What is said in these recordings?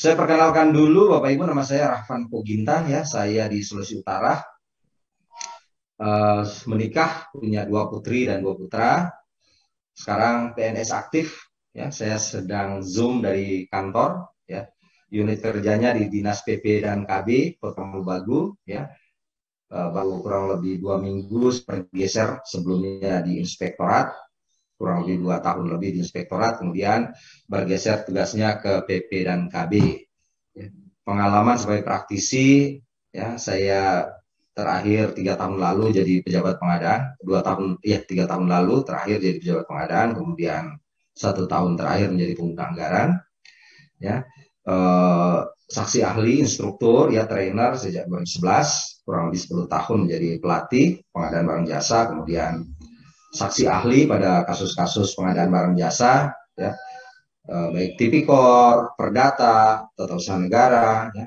Saya perkenalkan dulu Bapak Ibu, nama saya Rahvan Pogintang ya. Saya di Sulawesi Utara, menikah, punya 2 putri dan 2 putra. Sekarang PNS aktif ya. Saya sedang Zoom dari kantor ya. Unit kerjanya di Dinas PP dan KB Kota Mobagu ya. Baru kurang lebih 2 minggu bergeser, sebelumnya di inspektorat, kurang lebih 2 tahun lebih di inspektorat, kemudian bergeser tugasnya ke PP dan KB. Pengalaman sebagai praktisi, ya saya terakhir 3 tahun lalu jadi pejabat pengadaan, 2 tahun, ya 3 tahun lalu terakhir jadi pejabat pengadaan, kemudian 1 tahun terakhir menjadi pengguna anggaran, ya. Saksi ahli, instruktur, ya trainer sejak 2011, kurang lebih 10 tahun menjadi pelatih pengadaan barang jasa, kemudian saksi ahli pada kasus-kasus pengadaan barang jasa, ya, baik tipikor, perdata, tata usaha negara, ya,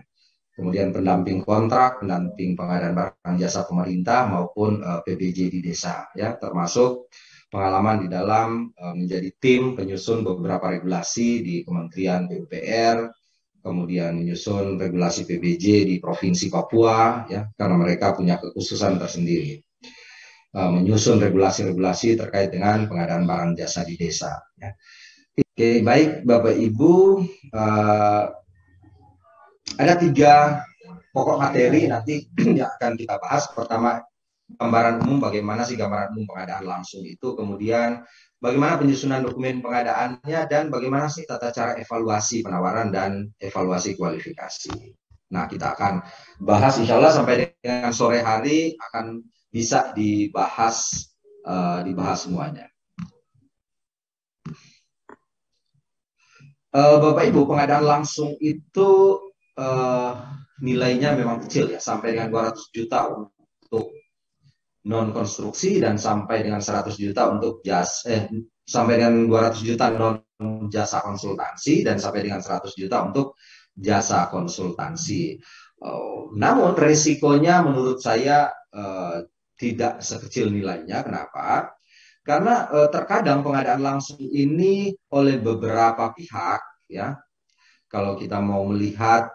kemudian pendamping kontrak, pendamping pengadaan barang jasa pemerintah maupun PBJ di desa, ya, termasuk pengalaman di dalam menjadi tim penyusun beberapa regulasi di Kementerian PUPR, kemudian menyusun regulasi PBJ di Provinsi Papua, ya, karena mereka punya kekhususan tersendiri. Menyusun regulasi-regulasi terkait dengan pengadaan barang jasa di desa. Ya. Oke, baik Bapak Ibu, ada 3 pokok materi nanti yang akan kita bahas. Pertama, gambaran umum, bagaimana sih gambaran umum pengadaan langsung itu, kemudian bagaimana penyusunan dokumen pengadaannya, dan bagaimana sih tata cara evaluasi penawaran dan evaluasi kualifikasi. Nah, kita akan bahas insya Allah sampai dengan sore hari akan bisa dibahas semuanya. Bapak Ibu, pengadaan langsung itu nilainya memang kecil ya, sampai dengan 200 juta untuk non konstruksi dan sampai dengan 100 juta untuk sampai dengan 200 juta non jasa konsultansi dan sampai dengan 100 juta untuk jasa konsultansi. Namun resikonya menurut saya tidak sekecil nilainya. Kenapa? Karena terkadang pengadaan langsung ini oleh beberapa pihak, ya, kalau kita mau melihat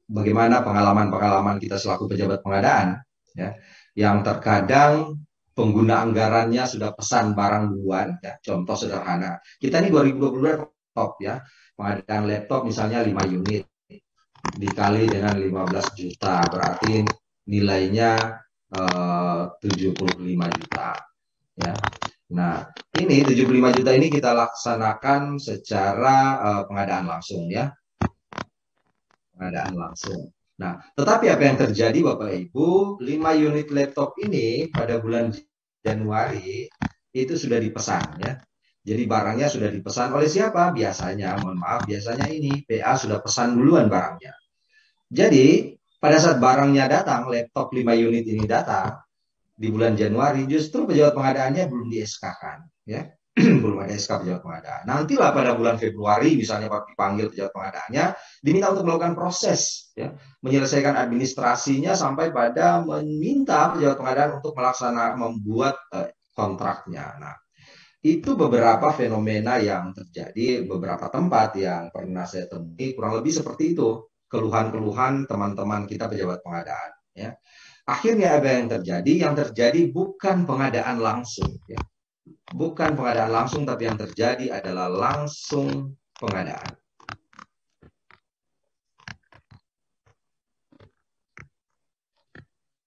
bagaimana pengalaman-pengalaman kita selaku pejabat pengadaan, ya, yang terkadang pengguna anggarannya sudah pesan barang duluan, ya, contoh sederhana, kita ini 2022 laptop, ya, pengadaan laptop misalnya 5 unit dikali dengan 15 juta, berarti nilainya 75 juta. Ya. Nah, ini 75 juta ini kita laksanakan secara pengadaan langsung, ya. Pengadaan langsung. Nah, tetapi apa yang terjadi Bapak Ibu, 5 unit laptop ini pada bulan Januari itu sudah dipesan, ya. Jadi barangnya sudah dipesan oleh siapa? Biasanya, mohon maaf, biasanya ini PA sudah pesan duluan barangnya. Jadi, pada saat barangnya datang, laptop 5 unit ini datang, di bulan Januari, justru pejabat pengadaannya belum di-SK-kan, ya. Belum ada SK pejabat pengadaan. Nantilah pada bulan Februari, misalnya Pak dipanggil pejabat pengadaannya, diminta untuk melakukan proses, ya, menyelesaikan administrasinya sampai pada meminta pejabat pengadaan untuk membuat kontraknya. Nah, itu beberapa fenomena yang terjadi beberapa tempat yang pernah saya temui, kurang lebih seperti itu keluhan-keluhan teman-teman kita pejabat pengadaan, ya. Akhirnya apa yang terjadi? Yang terjadi bukan pengadaan langsung, ya. Bukan pengadaan langsung, tapi yang terjadi adalah langsung pengadaan.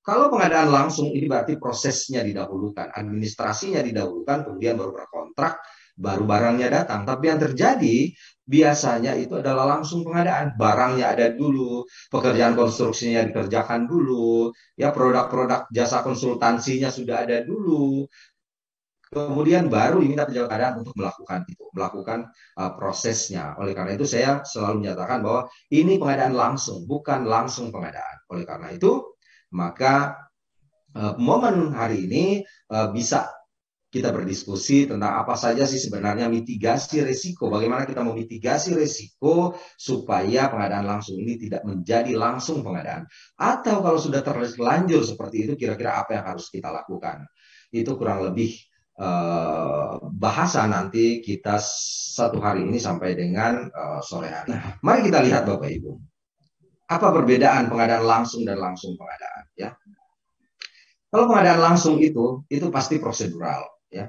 Kalau pengadaan langsung ini berarti prosesnya didahulukan, administrasinya didahulukan, kemudian baru berkontrak, baru barangnya datang. Tapi yang terjadi biasanya itu adalah langsung pengadaan. Barangnya ada dulu, pekerjaan konstruksinya dikerjakan dulu, ya, produk-produk jasa konsultansinya sudah ada dulu. Kemudian baru diminta pejabat pengadaan untuk melakukan itu, melakukan prosesnya. Oleh karena itu saya selalu menyatakan bahwa ini pengadaan langsung, bukan langsung pengadaan. Oleh karena itu, maka momen hari ini bisa kita berdiskusi tentang apa saja sih sebenarnya mitigasi risiko, bagaimana kita memitigasi risiko supaya pengadaan langsung ini tidak menjadi langsung pengadaan. Atau kalau sudah terlanjur seperti itu, kira-kira apa yang harus kita lakukan. Itu kurang lebih bahasa nanti kita satu hari ini sampai dengan sore hari. Nah, mari kita lihat Bapak Ibu, apa perbedaan pengadaan langsung dan langsung pengadaan ya. Kalau pengadaan langsung itu pasti prosedural ya.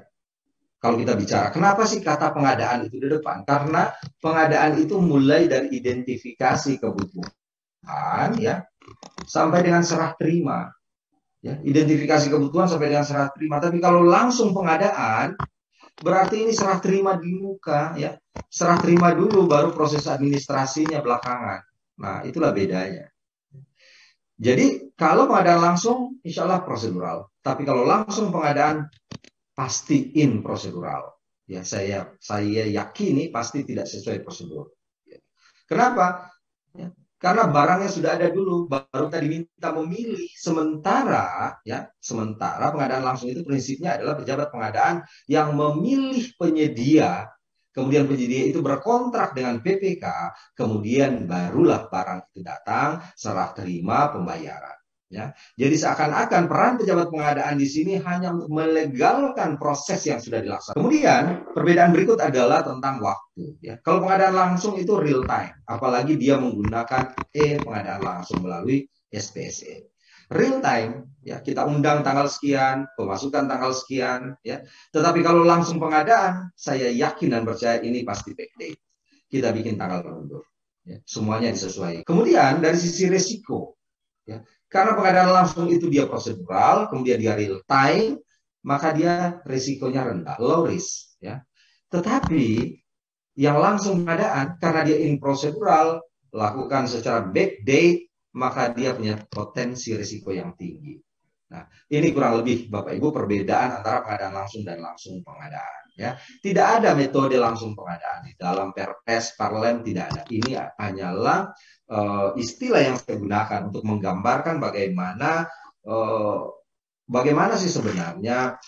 Kalau kita bicara, kenapa sih kata pengadaan itu di depan? Karena pengadaan itu mulai dari identifikasi kebutuhan ya sampai dengan serah terima. Ya, identifikasi kebutuhan sampai dengan serah terima. Tapi kalau langsung pengadaan berarti ini serah terima di muka ya. Serah terima dulu baru proses administrasinya belakangan. Nah, itulah bedanya. Jadi kalau pengadaan langsung insya Allah prosedural. Tapi kalau langsung pengadaan pastiin prosedural. Ya, saya yakini pasti tidak sesuai prosedur. Ya. Kenapa? Ya, karena barangnya sudah ada dulu, baru tadi minta memilih. Sementara pengadaan langsung itu prinsipnya adalah pejabat pengadaan yang memilih penyedia, kemudian penyedia itu berkontrak dengan PPK, kemudian barulah barang itu datang, serah terima pembayaran. Ya. Jadi seakan-akan peran pejabat pengadaan di sini hanya untuk melegalkan proses yang sudah dilaksanakan. Kemudian perbedaan berikut adalah tentang waktu. Ya. Kalau pengadaan langsung itu real time, apalagi dia menggunakan pengadaan langsung melalui SPSE. Real time, ya kita undang tanggal sekian, pemasukan tanggal sekian, ya. Tetapi kalau langsung pengadaan, saya yakin dan percaya ini pasti backdate. Kita bikin tanggal mundur. Ya. Semuanya disesuaikan. Kemudian dari sisi risiko, ya. Karena pengadaan langsung itu dia prosedural, kemudian dia real time, maka dia risikonya rendah, low risk. Ya. Tetapi yang langsung pengadaan, karena dia in prosedural, lakukan secara backdate, maka dia punya potensi risiko yang tinggi. Nah, ini kurang lebih Bapak Ibu perbedaan antara pengadaan langsung dan langsung pengadaan. Ya, tidak ada metode langsung pengadaan di dalam Perpres, Parlem tidak ada. Ini hanyalah istilah yang saya gunakan untuk menggambarkan bagaimana sih sebenarnya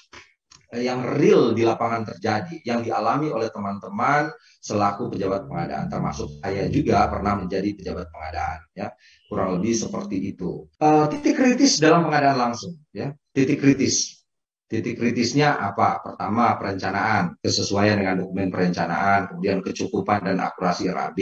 yang real di lapangan terjadi, yang dialami oleh teman-teman selaku pejabat pengadaan, termasuk saya juga pernah menjadi pejabat pengadaan, ya kurang lebih seperti itu. Titik kritis dalam pengadaan langsung, ya titik kritisnya apa? Pertama perencanaan, kesesuaian dengan dokumen perencanaan, kemudian kecukupan dan akurasi RAB,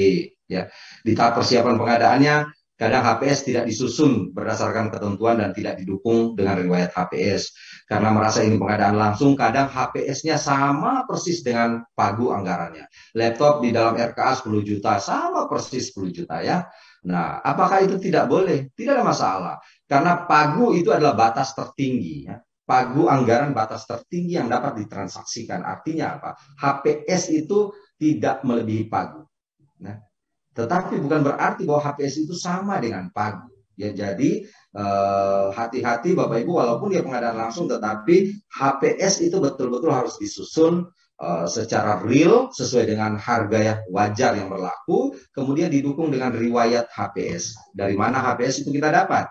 ya di tahap persiapan pengadaannya. Kadang HPS tidak disusun berdasarkan ketentuan dan tidak didukung dengan riwayat HPS. Karena merasa ini pengadaan langsung, kadang HPS-nya sama persis dengan pagu anggarannya. Laptop di dalam RKA 10 juta, sama persis 10 juta ya. Nah, apakah itu tidak boleh? Tidak ada masalah. Karena pagu itu adalah batas tertinggi ya. Pagu anggaran batas tertinggi yang dapat ditransaksikan. Artinya apa? HPS itu tidak melebihi pagu. Nah, tetapi bukan berarti bahwa HPS itu sama dengan pagu. Ya, jadi hati-hati Bapak Ibu, walaupun dia pengadaan langsung, tetapi HPS itu betul-betul harus disusun secara real sesuai dengan harga yang wajar yang berlaku, kemudian didukung dengan riwayat HPS. Dari mana HPS itu kita dapat?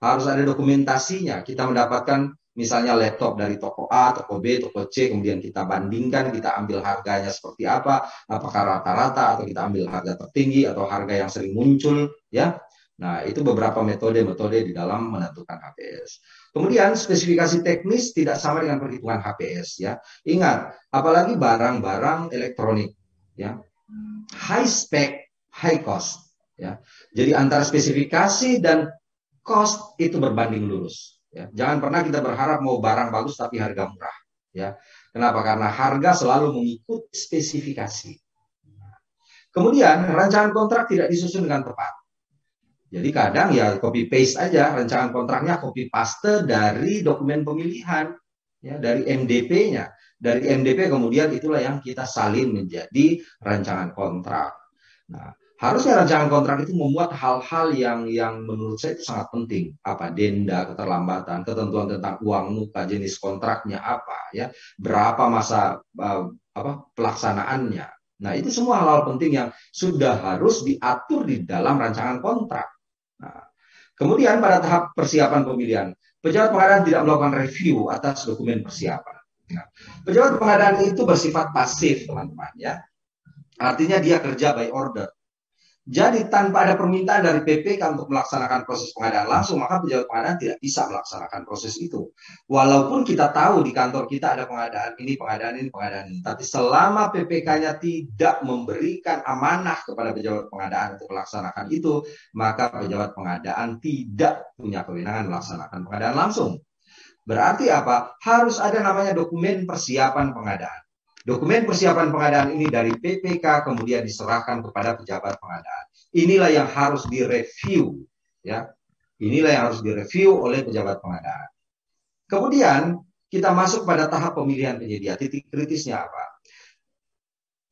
Harus ada dokumentasinya. Kita mendapatkan misalnya laptop dari toko A, toko B, toko C, kemudian kita bandingkan, kita ambil harganya seperti apa, apakah rata-rata atau kita ambil harga tertinggi atau harga yang sering muncul, ya. Nah, itu beberapa metode-metode di dalam menentukan HPS. Kemudian spesifikasi teknis tidak sama dengan perhitungan HPS, ya. Ingat, apalagi barang-barang elektronik, ya. High spec, high cost, ya. Jadi antara spesifikasi dan cost itu berbanding lurus. Ya. Jangan pernah kita berharap mau barang bagus tapi harga murah. Ya. Kenapa? Karena harga selalu mengikuti spesifikasi. Kemudian rancangan kontrak tidak disusun dengan tepat. Jadi kadang ya copy paste aja rancangan kontraknya, copy paste dari dokumen pemilihan, ya dari MDP-nya. Dari MDP kemudian itulah yang kita salin menjadi rancangan kontrak. Nah, harusnya rancangan kontrak itu memuat hal-hal yang menurut saya itu sangat penting. Apa? Denda, keterlambatan, ketentuan tentang uang muka, jenis kontraknya apa, ya, berapa masa pelaksanaannya. Nah, itu semua hal-hal penting yang sudah harus diatur di dalam rancangan kontrak. Nah, kemudian pada tahap persiapan pemilihan, pejabat pengadaan tidak melakukan review atas dokumen persiapan. Nah, pejabat pengadaan itu bersifat pasif, teman-teman, ya. Artinya dia kerja by order. Jadi tanpa ada permintaan dari PPK untuk melaksanakan proses pengadaan langsung, maka pejabat pengadaan tidak bisa melaksanakan proses itu. Walaupun kita tahu di kantor kita ada pengadaan ini, pengadaan ini, pengadaan ini. Tapi selama PPK-nya tidak memberikan amanah kepada pejabat pengadaan untuk melaksanakan itu, maka pejabat pengadaan tidak punya kewenangan melaksanakan pengadaan langsung. Berarti apa? Harus ada namanya dokumen persiapan pengadaan. Dokumen persiapan pengadaan ini dari PPK kemudian diserahkan kepada pejabat pengadaan. Inilah yang harus direview, ya. Inilah yang harus direview oleh pejabat pengadaan. Kemudian kita masuk pada tahap pemilihan penyedia. Titik kritisnya apa?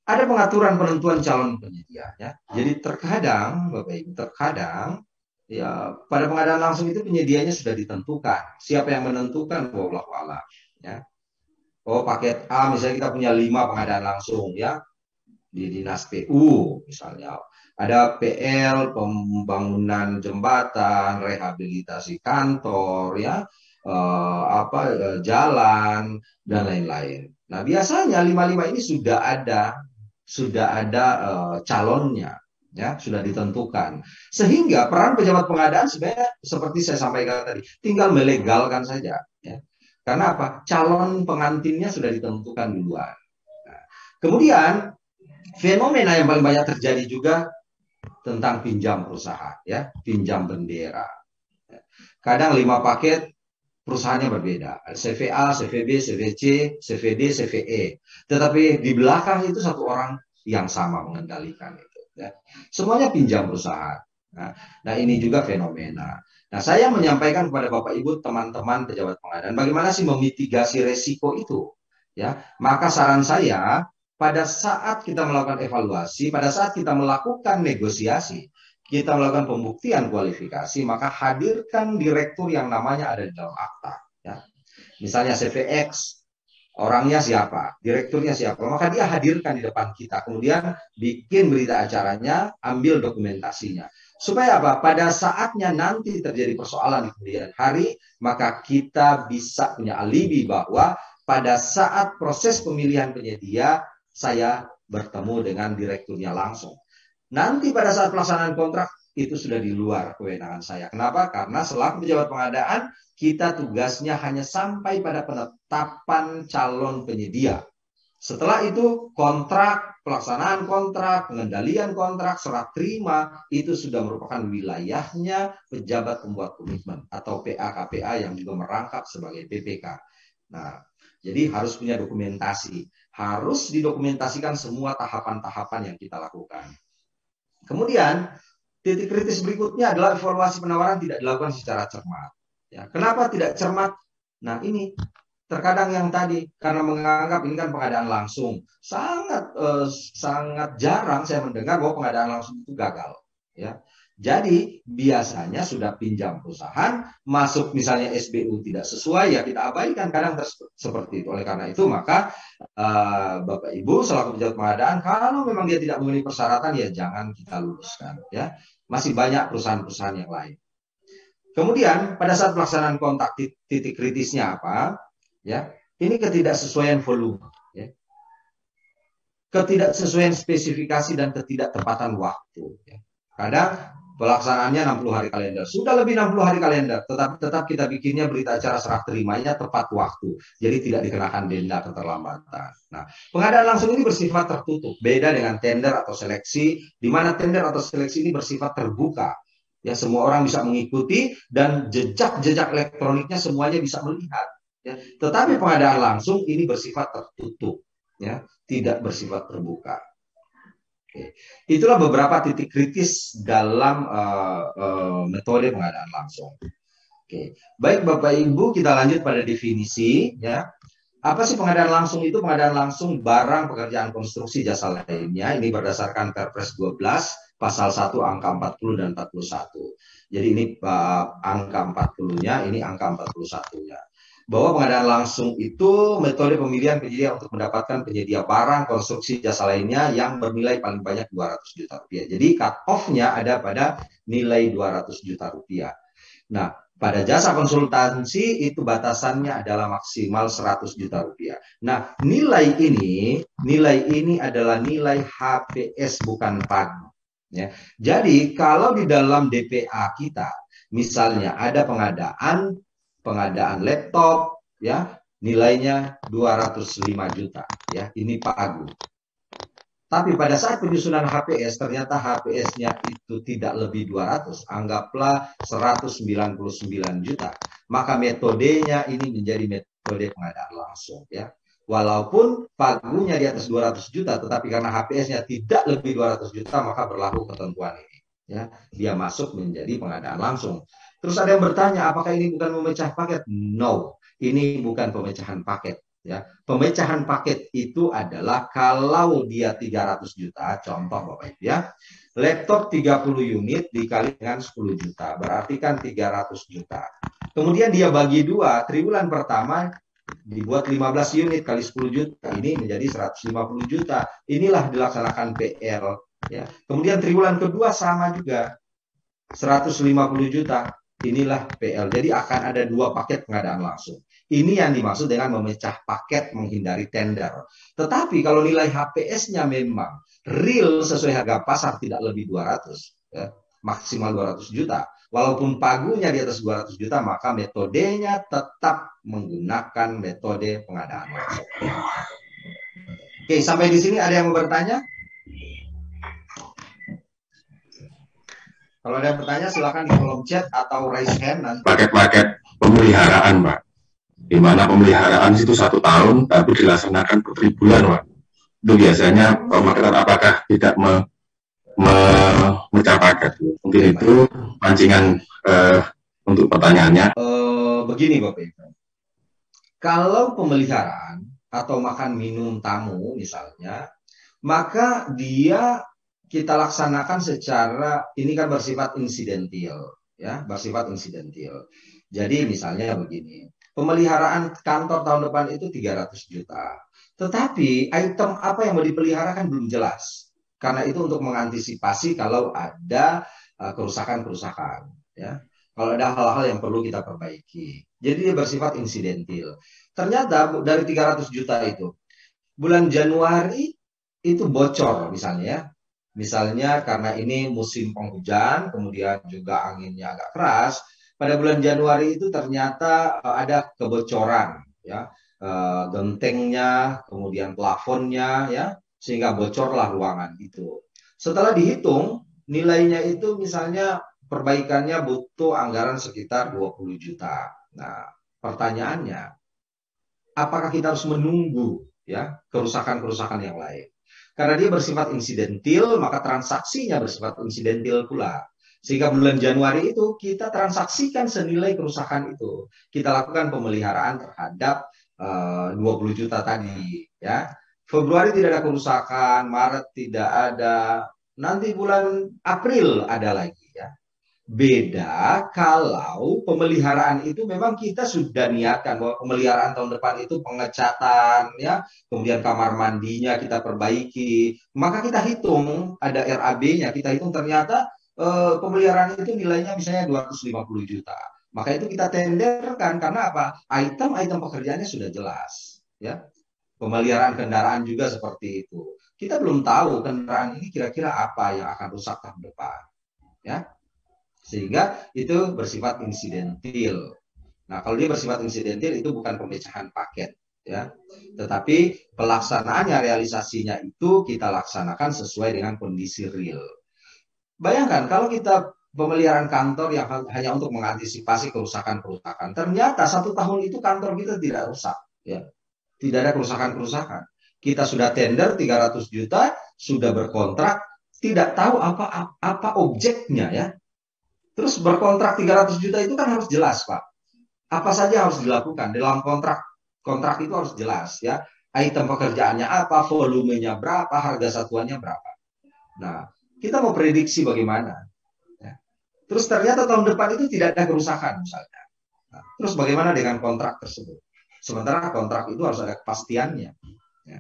Ada pengaturan penentuan calon penyedia, ya. Jadi terkadang, Bapak Ibu, terkadang ya pada pengadaan langsung itu penyedianya sudah ditentukan. Siapa yang menentukan? Wallahu a'lam, ya. Oh, paket A misalnya kita punya 5 pengadaan langsung, ya, di dinas PU misalnya. Ada PL, pembangunan jembatan, rehabilitasi kantor, ya, jalan dan lain-lain. Nah, biasanya 5 ini sudah ada calonnya, ya, sudah ditentukan. Sehingga peran pejabat pengadaan sebenarnya seperti saya sampaikan tadi, tinggal melegalkan saja, ya. Karena apa? Calon pengantinnya sudah ditentukan duluan. Nah, kemudian fenomena yang paling banyak terjadi juga tentang pinjam perusahaan, ya, pinjam bendera. Kadang 5 paket perusahaannya berbeda. CVA, CVB, CVC, CVD, CVE. Tetapi di belakang itu satu orang yang sama mengendalikan itu, ya. Semuanya pinjam perusahaan. Nah, ini juga fenomena. Nah, saya menyampaikan kepada Bapak Ibu, teman-teman pejabat pengadaan, bagaimana sih memitigasi resiko itu? Ya, maka saran saya, pada saat kita melakukan evaluasi, pada saat kita melakukan negosiasi, kita melakukan pembuktian kualifikasi, maka hadirkan direktur yang namanya ada di dalam akta. Ya. Misalnya CVX, orangnya siapa, direkturnya siapa, maka dia hadirkan di depan kita, kemudian bikin berita acaranya, ambil dokumentasinya. Supaya apa? Pada saatnya nanti terjadi persoalan di kemudian hari, maka kita bisa punya alibi bahwa pada saat proses pemilihan penyedia, saya bertemu dengan direkturnya langsung. Nanti pada saat pelaksanaan kontrak, itu sudah di luar kewenangan saya. Kenapa? Karena selaku pejabat pengadaan, kita tugasnya hanya sampai pada penetapan calon penyedia. Setelah itu kontrak, pelaksanaan kontrak, pengendalian kontrak, serah terima, itu sudah merupakan wilayahnya pejabat pembuat komitmen atau PA-KPA yang juga merangkap sebagai PPK. Nah, jadi harus punya dokumentasi. Harus didokumentasikan semua tahapan-tahapan yang kita lakukan. Kemudian titik kritis berikutnya adalah evaluasi penawaran tidak dilakukan secara cermat. Ya, kenapa tidak cermat? Nah, ini terkadang yang tadi karena menganggap ini kan pengadaan langsung, sangat jarang saya mendengar bahwa pengadaan langsung itu gagal. Ya, jadi biasanya sudah pinjam perusahaan, masuk misalnya SBU tidak sesuai, ya kita abaikan kadang seperti itu. Oleh karena itu maka Bapak Ibu selaku pejabat pengadaan, kalau memang dia tidak memenuhi persyaratan, ya jangan kita luluskan, ya. Masih banyak perusahaan-perusahaan yang lain. Kemudian pada saat pelaksanaan kontak, titik kritisnya apa? Ya, ini ketidaksesuaian volume, ya. Ketidaksesuaian spesifikasi dan ketidaktepatan waktu, ya. Kadang pelaksanaannya 60 hari kalender. Sudah lebih 60 hari kalender, tetapi tetap kita bikinnya berita acara serah terimanya tepat waktu. Jadi tidak dikenakan denda keterlambatan. Nah, pengadaan langsung ini bersifat tertutup. Beda dengan tender atau seleksi, di mana tender atau seleksi ini bersifat terbuka. Ya, semua orang bisa mengikuti dan jejak-jejak elektroniknya semuanya bisa melihat. Ya. Tetapi pengadaan langsung ini bersifat tertutup, ya, tidak bersifat terbuka. Oke. Itulah beberapa titik kritis dalam metode pengadaan langsung. Oke. Baik Bapak Ibu, kita lanjut pada definisi, ya. Apa sih pengadaan langsung itu? Pengadaan langsung barang, pekerjaan konstruksi, jasa lainnya. Ini berdasarkan Perpres 12 pasal 1 angka 40 dan 41. Jadi ini angka 40-nya, ini angka 41-nya. Bahwa pengadaan langsung itu metode pemilihan penyedia untuk mendapatkan penyedia barang, konstruksi, jasa lainnya yang bernilai paling banyak 200 juta rupiah. Jadi cut off-nya ada pada nilai 200 juta rupiah. Nah, pada jasa konsultansi itu batasannya adalah maksimal 100 juta rupiah. Nah, nilai ini adalah nilai HPS bukan PAG. Ya. Jadi kalau di dalam DPA kita misalnya ada pengadaan laptop ya nilainya 205 juta ya ini pagu. Tapi pada saat penyusunan HPS ternyata HPS-nya itu tidak lebih 200, anggaplah 199 juta. Maka metodenya ini menjadi metode pengadaan langsung ya. Walaupun pagunya di atas 200 juta, tetapi karena HPS-nya tidak lebih 200 juta, maka berlaku ketentuan ini. Ya, dia masuk menjadi pengadaan langsung. Terus ada yang bertanya, apakah ini bukan memecah paket? No, ini bukan pemecahan paket. Ya, pemecahan paket itu adalah kalau dia 300 juta, contoh Bapak Ibu ya, laptop 30 unit dikali dengan 10 juta, berarti kan 300 juta. Kemudian dia bagi dua, triwulan pertama dibuat 15 unit kali 10 juta, ini menjadi 150 juta. Inilah dilaksanakan PL. Ya. Kemudian triwulan kedua sama juga, 150 juta. Inilah PL. Jadi akan ada dua paket pengadaan langsung. Ini yang dimaksud dengan memecah paket menghindari tender. Tetapi kalau nilai HPS-nya memang real sesuai harga pasar tidak lebih 200, ya, maksimal 200 juta. Walaupun pagunya di atas 200 juta, maka metodenya tetap menggunakan metode pengadaan langsung. Oke, sampai di sini ada yang mau bertanya? Kalau ada yang bertanya silakan di kolom chat atau raise hand nanti. Paket-paket pemeliharaan, Pak. Di mana pemeliharaan itu 1 tahun, tapi dilaksanakan per tribulan, Pak. Itu biasanya pemaketan apakah tidak memecah paket? Mungkin itu pancingan untuk pertanyaannya. Begini Bapak Ibu. Kalau pemeliharaan atau makan minum tamu misalnya, maka dia kita laksanakan secara ini kan bersifat insidentil ya, bersifat insidentil. Jadi misalnya begini, pemeliharaan kantor tahun depan itu 300 juta. Tetapi item apa yang mau dipelihara kan belum jelas. Karena itu untuk mengantisipasi kalau ada kerusakan-kerusakan ya. Kalau ada hal-hal yang perlu kita perbaiki. Jadi dia bersifat insidentil. Ternyata dari 300 juta itu bulan Januari itu bocor misalnya ya. Misalnya karena ini musim penghujan, kemudian juga anginnya agak keras, pada bulan Januari itu ternyata ada kebocoran ya, gentengnya, kemudian plafonnya ya, sehingga bocorlah ruangan itu. Setelah dihitung nilainya itu misalnya perbaikannya butuh anggaran sekitar 20 juta. Nah, pertanyaannya, apakah kita harus menunggu ya kerusakan-kerusakan yang lain? Karena dia bersifat insidentil, maka transaksinya bersifat insidentil pula. Sehingga bulan Januari itu kita transaksikan senilai kerusakan itu. Kita lakukan pemeliharaan terhadap 20 juta tadi. Ya. Februari tidak ada kerusakan, Maret tidak ada, nanti bulan April ada lagi. Ya. Beda kalau pemeliharaan itu memang kita sudah niatkan bahwa pemeliharaan tahun depan itu pengecatan ya, kemudian kamar mandinya kita perbaiki, maka kita hitung ada RAB-nya, kita hitung ternyata pemeliharaan itu nilainya misalnya 250 juta. Maka itu kita tenderkan karena apa? Item-item pekerjaannya sudah jelas ya. Pemeliharaan kendaraan juga seperti itu. Kita belum tahu kendaraan ini kira-kira apa yang akan rusak tahun depan ya. Sehingga itu bersifat insidentil. Nah, kalau dia bersifat insidentil itu bukan pemecahan paket ya. Tetapi pelaksanaannya, realisasinya itu kita laksanakan sesuai dengan kondisi real. Bayangkan kalau kita pemeliharaan kantor yang hanya untuk mengantisipasi kerusakan-kerusakan, ternyata 1 tahun itu kantor kita tidak rusak ya. Tidak ada kerusakan-kerusakan. Kita sudah tender 300 juta, sudah berkontrak, tidak tahu apa objeknya ya. Terus berkontrak 300 juta itu kan harus jelas, Pak. Apa saja harus dilakukan dalam kontrak. Kontrak itu harus jelas ya. Item pekerjaannya apa, volumenya berapa, harga satuannya berapa. Nah, kita mau prediksi bagaimana. Ya. Terus ternyata tahun depan itu tidak ada kerusakan misalnya. Nah, terus bagaimana dengan kontrak tersebut? Sementara kontrak itu harus ada kepastiannya. Ya.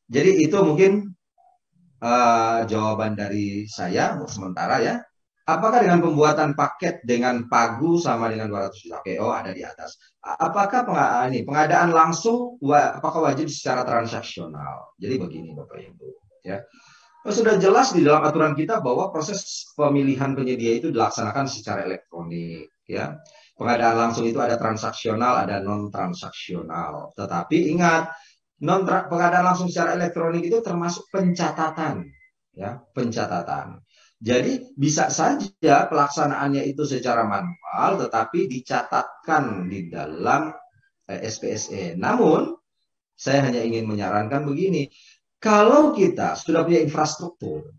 Jadi itu mungkin jawaban dari saya untuk sementara ya. Apakah dengan pembuatan paket dengan pagu sama dengan 200 juta PO ada di atas? Apakah pengadaan langsung apakah wajib secara transaksional? Jadi begini Bapak Ibu, ya. Sudah jelas di dalam aturan kita bahwa proses pemilihan penyedia itu dilaksanakan secara elektronik, ya. Pengadaan langsung itu ada transaksional, ada non transaksional. Tetapi ingat, pengadaan langsung secara elektronik itu termasuk pencatatan, ya, pencatatan. Jadi bisa saja pelaksanaannya itu secara manual, tetapi dicatatkan di dalam SPSE. Namun saya hanya ingin menyarankan begini, kalau kita sudah punya infrastruktur,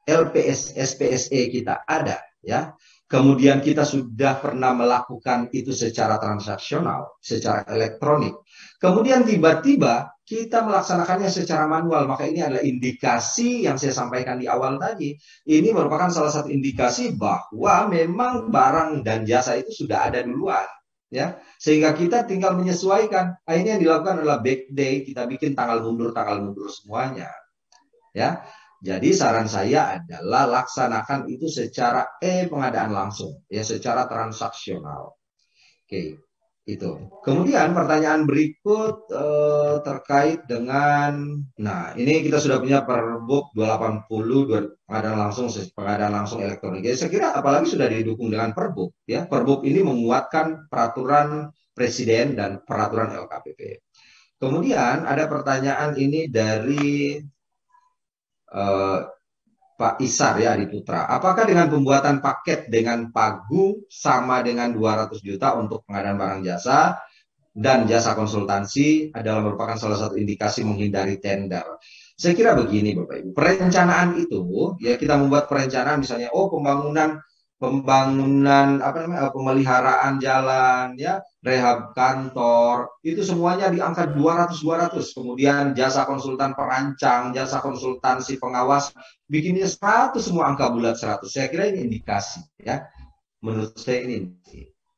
LPS, SPSE kita ada, ya. Kemudian kita sudah pernah melakukan itu secara transaksional, secara elektronik. Kemudian tiba-tiba kita melaksanakannya secara manual. Maka ini adalah indikasi yang saya sampaikan di awal tadi. Ini merupakan salah satu indikasi bahwa memang barang dan jasa itu sudah ada duluan, ya, sehingga kita tinggal menyesuaikan. Ini yang dilakukan adalah back day, kita bikin tanggal mundur semuanya, ya. Jadi saran saya adalah laksanakan itu secara pengadaan langsung, ya, secara transaksional. Oke, itu. Kemudian pertanyaan berikut terkait dengan, nah ini kita sudah punya Perbup 280 pengadaan langsung elektronik. Jadi saya kira apalagi sudah didukung dengan Perbup, ya. Perbup ini menguatkan peraturan Presiden dan peraturan LKPP. Kemudian ada pertanyaan ini dari Pak Isar, ya, Adi Putra. Apakah dengan pembuatan paket dengan pagu sama dengan 200 juta untuk pengadaan barang jasa dan jasa konsultansi adalah merupakan salah satu indikasi menghindari tender? Saya kira begini Bapak Ibu, perencanaan itu, ya, kita membuat perencanaan misalnya, pembangunan pemeliharaan jalan, ya, rehab kantor, itu semuanya di angka 200. Kemudian jasa konsultan perancang, jasa konsultansi pengawas, bikinnya 100, semua angka bulat 100. Saya kira ini indikasi, ya. Menurut saya ini,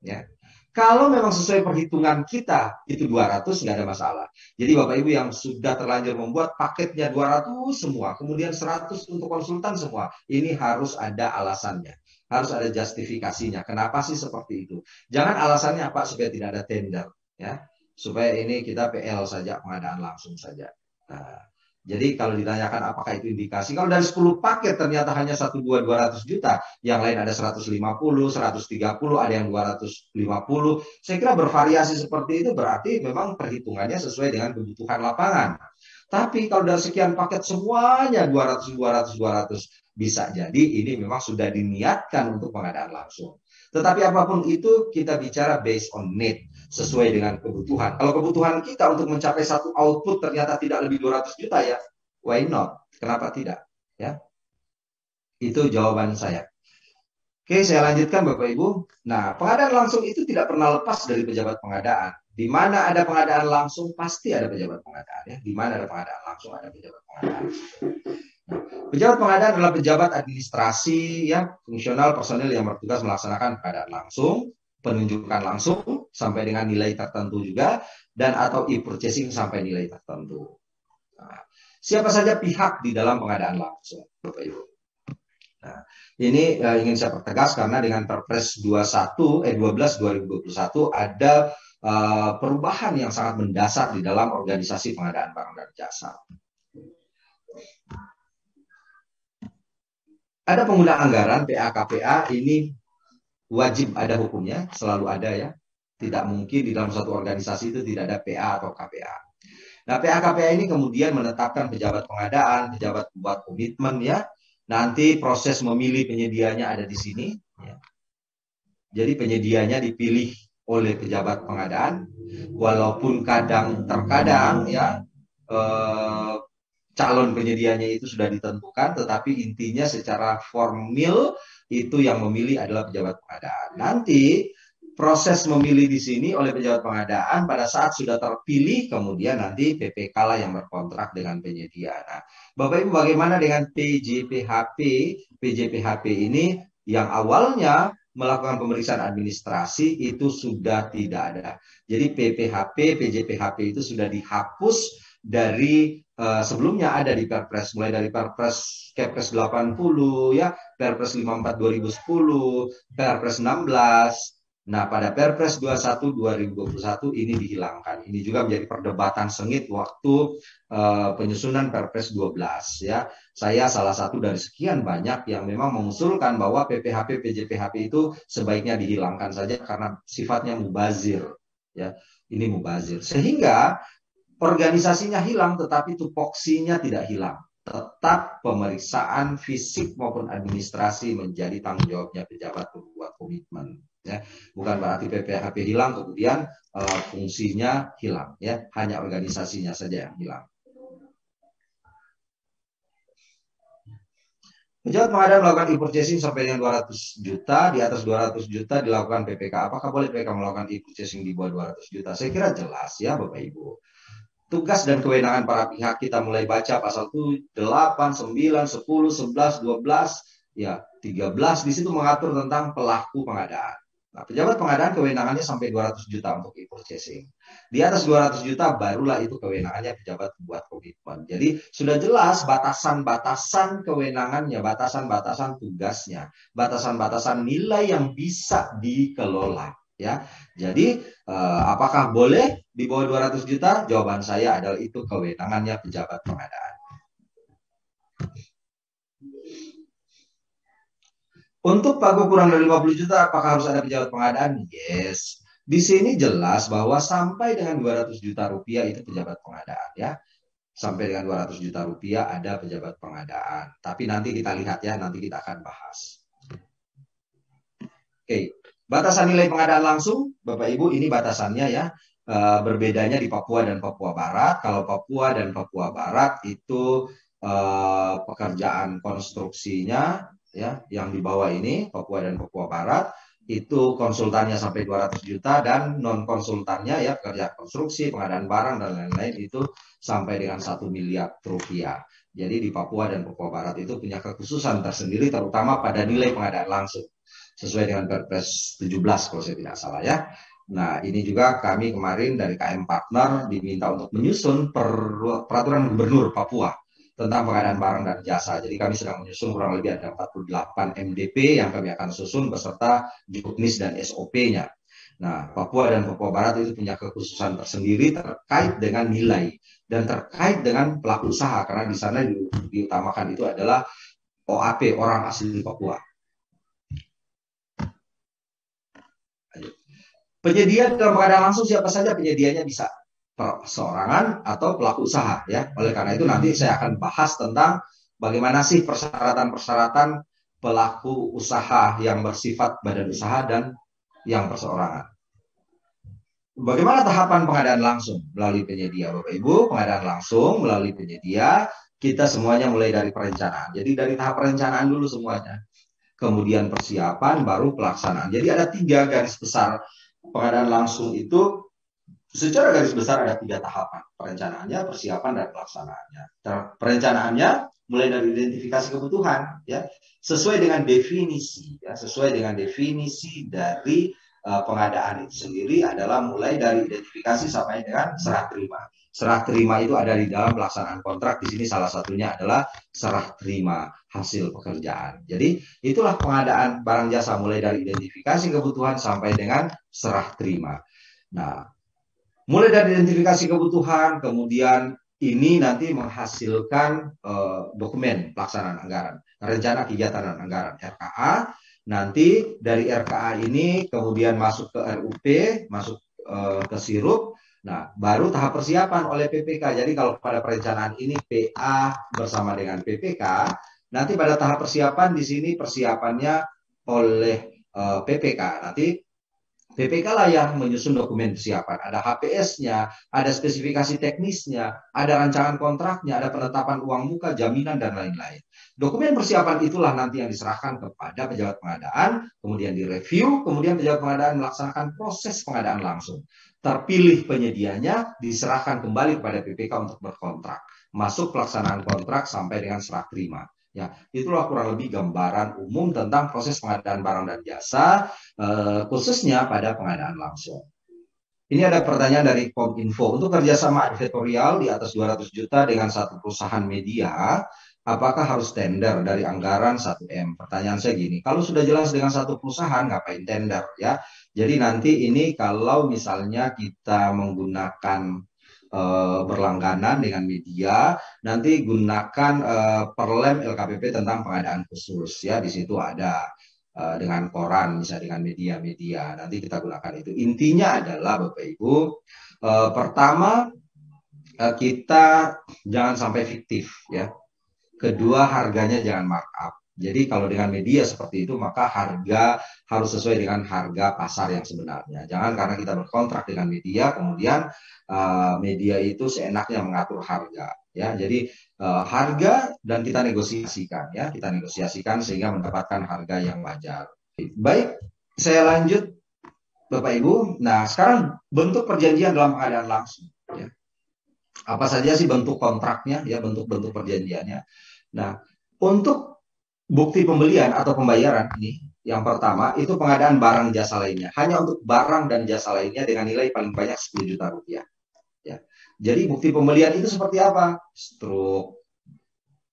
ya. Kalau memang sesuai perhitungan kita itu 200, nggak ada masalah. Jadi Bapak Ibu yang sudah terlanjur membuat paketnya 200 semua, kemudian 100 untuk konsultan semua, ini harus ada alasannya. Harus ada justifikasinya. Kenapa sih seperti itu? Jangan alasannya apa supaya tidak ada tender, ya. Supaya ini kita PL saja, pengadaan langsung saja. Nah, jadi kalau ditanyakan apakah itu indikasi, kalau dari 10 paket ternyata hanya 200 juta, yang lain ada 150, 130, ada yang 250. Saya kira bervariasi seperti itu berarti memang perhitungannya sesuai dengan kebutuhan lapangan. Tapi kalau dari sekian paket semuanya 200, bisa jadi ini memang sudah diniatkan untuk pengadaan langsung. Tetapi apapun itu kita bicara based on need, sesuai dengan kebutuhan. Kalau kebutuhan kita untuk mencapai satu output ternyata tidak lebih 200 juta, ya, why not? Kenapa tidak? Ya, itu jawaban saya. Oke, saya lanjutkan Bapak Ibu. Nah, pengadaan langsung itu tidak pernah lepas dari pejabat pengadaan. Di mana ada pengadaan langsung, pasti ada pejabat pengadaan, ya. Di mana ada pengadaan langsung, ada pejabat pengadaan. Nah, pejabat pengadaan adalah pejabat administrasi, ya, fungsional personil yang bertugas melaksanakan pengadaan langsung, penunjukan langsung sampai dengan nilai tertentu juga, dan atau e-purchasing sampai nilai tertentu. Nah, siapa saja pihak di dalam pengadaan langsung, Bapak Ibu? Nah, ini ingin saya pertegas karena dengan Perpres 12 2021 ada perubahan yang sangat mendasar di dalam organisasi pengadaan barang dan jasa. Ada penggunaan anggaran PA-KPA, ini wajib ada hukumnya, selalu ada, ya. Tidak mungkin di dalam satu organisasi itu tidak ada PA atau KPA. Nah, PA-KPA ini kemudian menetapkan pejabat pengadaan, pejabat buat komitmen, ya. Nanti proses memilih penyedianya ada di sini, ya. Jadi penyedianya dipilih oleh pejabat pengadaan, walaupun terkadang, ya, calon penyedianya itu sudah ditentukan, tetapi intinya secara formil itu yang memilih adalah pejabat pengadaan. Nanti proses memilih di sini oleh pejabat pengadaan, pada saat sudah terpilih, kemudian nanti PPK lah yang berkontrak dengan penyedia. Nah, Bapak Ibu, bagaimana dengan PJPHP? PJPHP ini yang awalnya melakukan pemeriksaan administrasi itu sudah tidak ada. Jadi PJPHP itu sudah dihapus dari sebelumnya ada di Perpres, mulai dari Perpres Kepres 80, ya, Perpres 54 2010, Perpres 16, Nah, pada Perpres 21 2021 ini dihilangkan. Ini juga menjadi perdebatan sengit waktu penyusunan Perpres 12 ya. Saya salah satu dari sekian banyak yang memang mengusulkan bahwa PPHP PJPHP itu sebaiknya dihilangkan saja karena sifatnya mubazir ya. Ini mubazir. Sehingga organisasinya hilang tetapi tupoksinya tidak hilang. Tetap pemeriksaan fisik maupun administrasi menjadi tanggung jawabnya pejabat pembuat komitmen. Ya, bukan berarti PPHP hilang kemudian fungsinya hilang, ya, hanya organisasinya saja yang hilang. Pejabat pengadaan melakukan e-purchasing sampai dengan 200 juta, di atas 200 juta dilakukan PPK. Apakah boleh PPK melakukan e-purchasing di bawah 200 juta? Saya kira jelas ya Bapak Ibu. Tugas dan kewenangan para pihak kita mulai baca pasal 8, 9, 10, 11, 12, ya 13 di situ mengatur tentang pelaku pengadaan. Nah, pejabat pengadaan kewenangannya sampai 200 juta untuk e-purchasing. Di atas 200 juta barulah itu kewenangannya pejabat buat komitmen. Jadi sudah jelas batasan-batasan kewenangannya, batasan-batasan tugasnya, batasan-batasan nilai yang bisa dikelola. Ya, jadi apakah boleh di bawah 200 juta? Jawaban saya adalah itu kewenangannya pejabat pengadaan. Untuk pagu kurang dari 50 juta, apakah harus ada pejabat pengadaan? Yes. Di sini jelas bahwa sampai dengan 200 juta rupiah itu pejabat pengadaan ya. Sampai dengan 200 juta rupiah ada pejabat pengadaan. Tapi nanti kita lihat ya, nanti kita akan bahas. Oke, batasan nilai pengadaan langsung, Bapak Ibu, ini batasannya ya. Berbedanya di Papua dan Papua Barat. Kalau Papua dan Papua Barat itu pekerjaan konstruksinya ya, yang di bawah ini Papua dan Papua Barat itu konsultannya sampai 200 juta dan non konsultannya ya pekerja konstruksi, pengadaan barang dan lain-lain itu sampai dengan 1 miliar rupiah. Jadi di Papua dan Papua Barat itu punya kekhususan tersendiri terutama pada nilai pengadaan langsung sesuai dengan Perpres 17 kalau saya tidak salah ya. Nah, ini juga kami kemarin dari KM Partner diminta untuk menyusun peraturan gubernur Papua tentang pengadaan barang dan jasa. Jadi kami sedang menyusun kurang lebih ada 48 MDP yang kami akan susun beserta juknis dan SOP-nya. Nah, Papua dan Papua Barat itu punya kekhususan tersendiri terkait dengan nilai dan terkait dengan pelaku usaha karena di sana diutamakan itu adalah OAP, orang asli Papua. Penyedia dalam pengadaan langsung siapa saja penyedianya bisa perseorangan atau pelaku usaha ya. Oleh karena itu nanti saya akan bahas tentang bagaimana sih persyaratan-persyaratan pelaku usaha yang bersifat badan usaha dan yang perseorangan. Bagaimana tahapan pengadaan langsung melalui penyedia Bapak Ibu? Pengadaan langsung melalui penyedia kita semuanya mulai dari perencanaan. Jadi dari tahap perencanaan dulu semuanya. Kemudian persiapan baru pelaksanaan. Jadi ada 3 garis besar pengadaan langsung itu secara garis besar ada 3 tahapan. Perencanaannya, persiapan, dan pelaksanaannya. Perencanaannya mulai dari identifikasi kebutuhan, ya, sesuai dengan definisi, ya, sesuai dengan definisi dari pengadaan itu sendiri adalah mulai dari identifikasi sampai dengan serah terima. Serah terima itu ada di dalam pelaksanaan kontrak. Di sini salah satunya adalah serah terima hasil pekerjaan. Jadi itulah pengadaan barang jasa mulai dari identifikasi kebutuhan sampai dengan serah terima. Nah, mulai dari identifikasi kebutuhan, kemudian ini nanti menghasilkan dokumen pelaksanaan anggaran, rencana kegiatan dan anggaran RKA. Nanti dari RKA ini kemudian masuk ke RUP, masuk ke sirup. Nah, baru tahap persiapan oleh PPK. Jadi kalau pada perencanaan ini PA bersama dengan PPK, nanti pada tahap persiapan di sini persiapannya oleh PPK. Nanti PPK lah yang menyusun dokumen persiapan. Ada HPS-nya, ada spesifikasi teknisnya, ada rancangan kontraknya, ada penetapan uang muka, jaminan, dan lain-lain. Dokumen persiapan itulah nanti yang diserahkan kepada pejabat pengadaan, kemudian direview, kemudian pejabat pengadaan melaksanakan proses pengadaan langsung. Terpilih penyedianya, diserahkan kembali kepada PPK untuk berkontrak. Masuk pelaksanaan kontrak sampai dengan serah terima. Ya, itulah kurang lebih gambaran umum tentang proses pengadaan barang dan jasa, khususnya pada pengadaan langsung. Ini ada pertanyaan dari Kominfo. Untuk kerjasama advertorial di atas 200 juta dengan satu perusahaan media, apakah harus tender dari anggaran 1M? Pertanyaan saya gini, kalau sudah jelas dengan satu perusahaan, ngapain tender ya? Jadi nanti ini kalau misalnya kita menggunakan berlangganan dengan media, nanti gunakan Perlem LKPP tentang pengadaan khusus ya. Di situ ada dengan koran, misalnya dengan media-media. Nanti kita gunakan itu. Intinya adalah Bapak Ibu, pertama kita jangan sampai fiktif ya. Kedua, harganya jangan markup. Jadi kalau dengan media seperti itu, maka harga harus sesuai dengan harga pasar yang sebenarnya. Jangan karena kita berkontrak dengan media, kemudian media itu seenaknya mengatur harga. Ya, jadi harga dan kita negosiasikan, ya, kita negosiasikan sehingga mendapatkan harga yang wajar. Baik, saya lanjut, Bapak Ibu. Nah, sekarang bentuk perjanjian dalam pengadaan langsung. Ya. Apa saja sih bentuk kontraknya, ya, bentuk-bentuk perjanjiannya. Nah, untuk bukti pembelian atau pembayaran ini, yang pertama itu pengadaan barang jasa lainnya. Hanya untuk barang dan jasa lainnya dengan nilai paling banyak 10 juta rupiah. Ya. Jadi bukti pembelian itu seperti apa? Struk,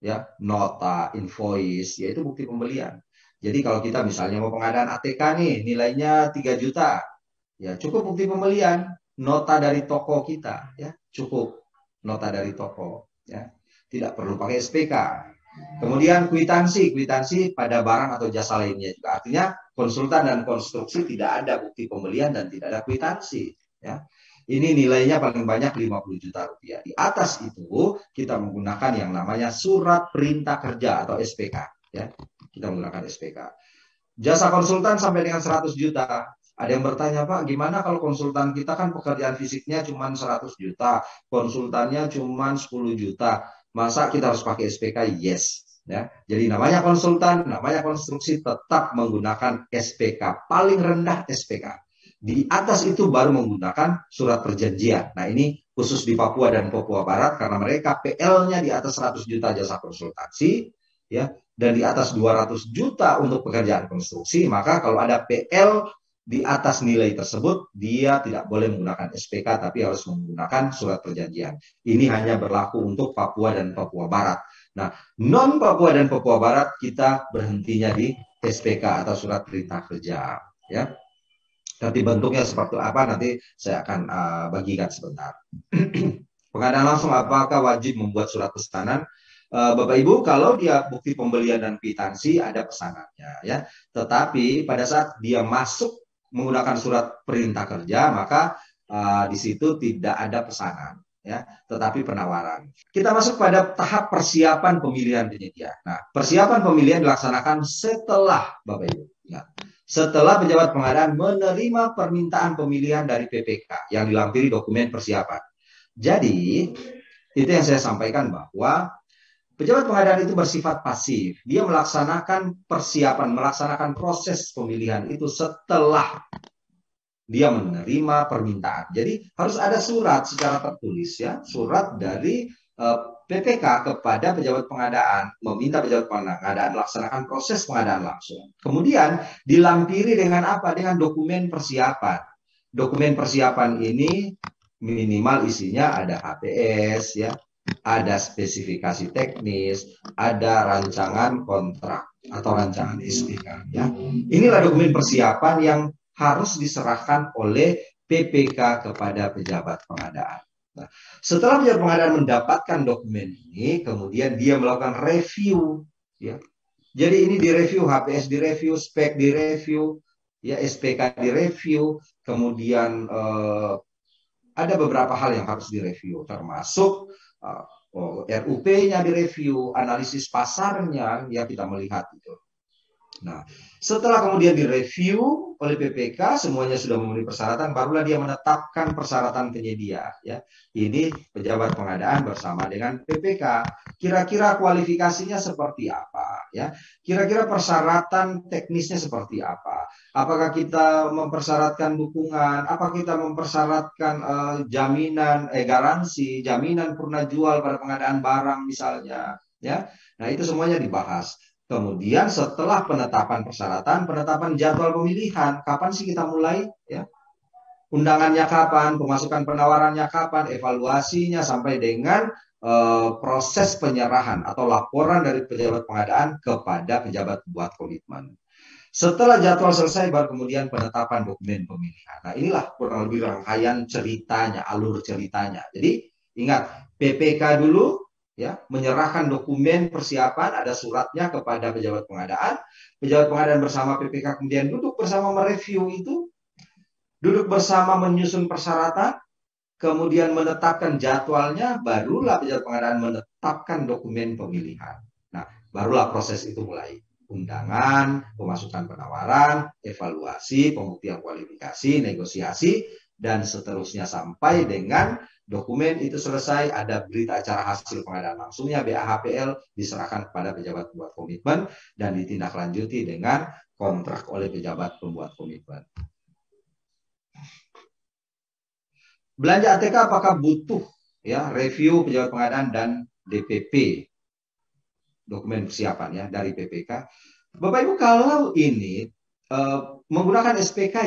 ya, nota, invoice, yaitu bukti pembelian. Jadi kalau kita misalnya mau pengadaan ATK nih, nilainya 3 juta, ya cukup bukti pembelian, nota dari toko kita, ya cukup nota dari toko, ya tidak perlu pakai SPK. Kemudian kwitansi pada barang atau jasa lainnya juga. Artinya konsultan dan konstruksi tidak ada bukti pembelian dan tidak ada kwitansi. Ya. Ini nilainya paling banyak 50 juta rupiah. Di atas itu kita menggunakan yang namanya surat perintah kerja atau SPK. Ya. Kita menggunakan SPK. Jasa konsultan sampai dengan 100 juta. Ada yang bertanya, Pak, gimana kalau konsultan kita kan pekerjaan fisiknya cuma 100 juta, konsultannya cuma 10 juta. Masa kita harus pakai SPK? Yes. Ya. Jadi namanya konsultan, namanya konstruksi tetap menggunakan SPK. Paling rendah SPK. Di atas itu baru menggunakan surat perjanjian. Nah ini khusus di Papua dan Papua Barat karena mereka PL-nya di atas 100 juta jasa konsultasi, ya, dan di atas 200 juta untuk pekerjaan konstruksi, maka kalau ada PL di atas nilai tersebut, dia tidak boleh menggunakan SPK, tapi harus menggunakan surat perjanjian. Ini hanya berlaku untuk Papua dan Papua Barat. Nah, non-Papua dan Papua Barat, kita berhentinya di SPK atau surat perintah kerja. Ya. Nanti bentuknya seperti apa, nanti saya akan bagikan sebentar. Pengadaan langsung, apakah wajib membuat surat pesanan? Bapak Ibu, kalau dia bukti pembelian dan kwitansi, ada pesanannya. Ya. Tetapi pada saat dia masuk menggunakan surat perintah kerja, maka di situ tidak ada pesanan, ya, tetapi penawaran. Kita masuk pada tahap persiapan pemilihan penyedia. Nah, persiapan pemilihan dilaksanakan setelah, Bapak Ibu, ya, setelah pejabat pengadaan menerima permintaan pemilihan dari PPK yang dilampiri dokumen persiapan. Jadi, itu yang saya sampaikan bahwa pejabat pengadaan itu bersifat pasif. Dia melaksanakan persiapan, melaksanakan proses pemilihan itu setelah dia menerima permintaan. Jadi harus ada surat secara tertulis, ya, surat dari PPK kepada pejabat pengadaan, meminta pejabat pengadaan melaksanakan proses pengadaan langsung. Kemudian dilampiri dengan apa? Dengan dokumen persiapan. Dokumen persiapan ini minimal isinya ada HPS, ya, ada spesifikasi teknis, ada rancangan kontrak atau rancangan SPK. Ya. Inilah dokumen persiapan yang harus diserahkan oleh PPK kepada pejabat pengadaan. Nah, setelah pejabat pengadaan mendapatkan dokumen ini, kemudian dia melakukan review. Ya. Jadi ini direview, HPS direview, spek direview, ya, SPK direview, kemudian ada beberapa hal yang harus direview, termasuk RUP-nya direview, analisis pasarnya, ya kita melihat itu. Nah, setelah kemudian direview oleh PPK, semuanya sudah memenuhi persyaratan, barulah dia menetapkan persyaratan penyedia. Ya, ini pejabat pengadaan bersama dengan PPK. Kira-kira kualifikasinya seperti apa? Ya, kira-kira persyaratan teknisnya seperti apa? Apakah kita mempersyaratkan dukungan? Apakah kita mempersyaratkan jaminan, garansi, jaminan purna jual pada pengadaan barang misalnya? Ya, nah itu semuanya dibahas. Kemudian setelah penetapan persyaratan, penetapan jadwal pemilihan, kapan sih kita mulai? Ya, undangannya kapan, pemasukan penawarannya kapan, evaluasinya sampai dengan proses penyerahan atau laporan dari pejabat pengadaan kepada pejabat pembuat komitmen. Setelah jadwal selesai, baru kemudian penetapan dokumen pemilihan. Nah, inilah kurang lebih rangkaian ceritanya, alur ceritanya. Jadi, ingat, PPK dulu, ya, menyerahkan dokumen persiapan, ada suratnya kepada pejabat pengadaan bersama PPK kemudian duduk bersama mereview itu, duduk bersama menyusun persyaratan, kemudian menetapkan jadwalnya, barulah pejabat pengadaan menetapkan dokumen pemilihan. Nah, barulah proses itu mulai. Undangan, pemasukan penawaran, evaluasi, pembuktian kualifikasi, negosiasi, dan seterusnya sampai dengan dokumen itu selesai, ada berita acara hasil pengadaan langsungnya, BAHPL, diserahkan kepada pejabat pembuat komitmen dan ditindaklanjuti dengan kontrak oleh pejabat pembuat komitmen. Belanja ATK apakah butuh ya review pejabat pengadaan dan DPP, dokumen persiapan ya dari PPK? Bapak Ibu, kalau ini menggunakan SPK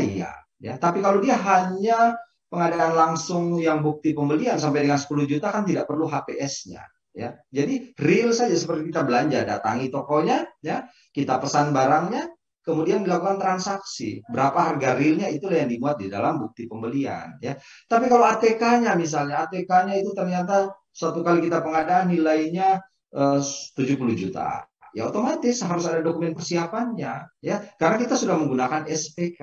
ya, tapi kalau dia hanya pengadaan langsung yang bukti pembelian sampai dengan 10 juta kan tidak perlu HPS-nya ya. Jadi real saja seperti kita belanja, datangi tokonya ya, kita pesan barangnya, kemudian dilakukan transaksi. Berapa harga realnya itulah yang dimuat di dalam bukti pembelian ya. Tapi kalau ATK-nya misalnya, ATK-nya itu ternyata suatu kali kita pengadaan nilainya 70 juta. Ya otomatis harus ada dokumen persiapannya ya, karena kita sudah menggunakan SPK.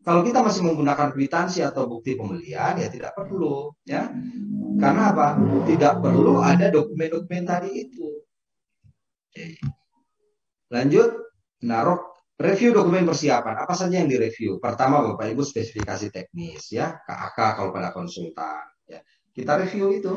Kalau kita masih menggunakan kwitansi atau bukti pembelian ya tidak perlu ya. Karena apa? Tidak perlu ada dokumen-dokumen tadi itu. Oke. Lanjut, naruh review dokumen persiapan. Apa saja yang direview? Pertama Bapak Ibu spesifikasi teknis ya, KAK kalau pada konsultan ya. Kita review itu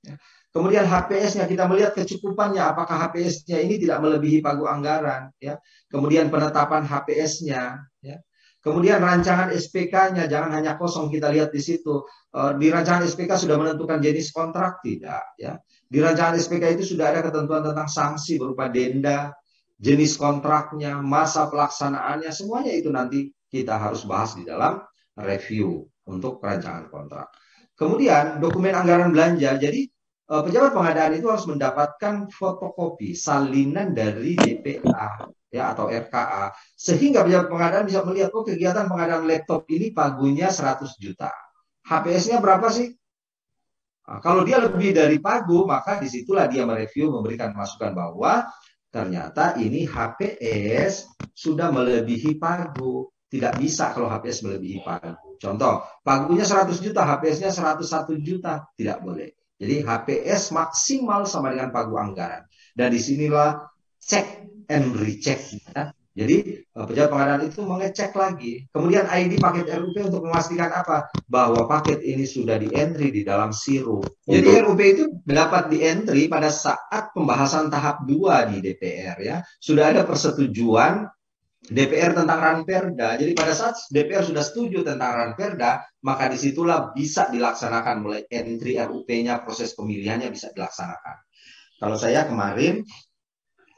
ya. Kemudian HPS-nya kita melihat kecukupannya, apakah HPS-nya ini tidak melebihi pagu anggaran ya. Kemudian penetapan HPS-nya ya. Kemudian rancangan SPK-nya jangan hanya kosong kita lihat di situ. Di rancangan SPK sudah menentukan jenis kontrak tidak ya. Di rancangan SPK itu sudah ada ketentuan tentang sanksi berupa denda, jenis kontraknya, masa pelaksanaannya, semuanya itu nanti kita harus bahas di dalam review untuk rancangan kontrak. Kemudian dokumen anggaran belanja. Jadi pejabat pengadaan itu harus mendapatkan fotokopi salinan dari DPA ya atau RKA sehingga pejabat pengadaan bisa melihat oh kegiatan pengadaan laptop ini pagunya 100 juta. HPS-nya berapa sih? Nah, kalau dia lebih dari pagu maka disitulah dia mereview memberikan masukan bahwa ternyata ini HPS sudah melebihi pagu. Tidak bisa kalau HPS melebihi pagu. Contoh, pagunya 100 juta, HPS-nya 101 juta. Tidak boleh. Jadi HPS maksimal sama dengan pagu anggaran. Dan disinilah check and recheck. Ya. Jadi pejabat pengadaan itu mengecek lagi. Kemudian ID paket RUP untuk memastikan apa? Bahwa paket ini sudah di-entry di dalam sirup. Jadi RUP itu dapat di-entry pada saat pembahasan tahap 2 di DPR ya. Sudah ada persetujuan DPR tentang Ranperda. Jadi pada saat DPR sudah setuju tentang Ranperda, maka disitulah bisa dilaksanakan mulai entry RUP-nya, proses pemilihannya bisa dilaksanakan. Kalau saya kemarin,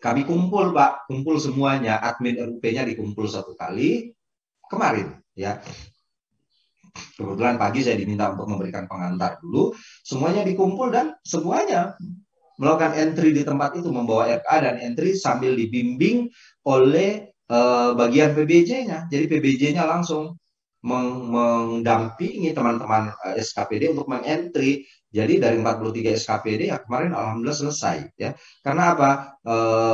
kami kumpul Pak, kumpul semuanya, admin RUP-nya dikumpul satu kali, kemarin ya. Kebetulan pagi saya diminta untuk memberikan pengantar dulu, semuanya dikumpul dan semuanya melakukan entry di tempat itu, membawa RA dan entry sambil dibimbing oleh bagian PBJ-nya. Jadi PBJ-nya langsung mendampingi teman-teman SKPD untuk mengentry. Jadi dari 43 SKPD ya kemarin alhamdulillah selesai ya. Karena apa?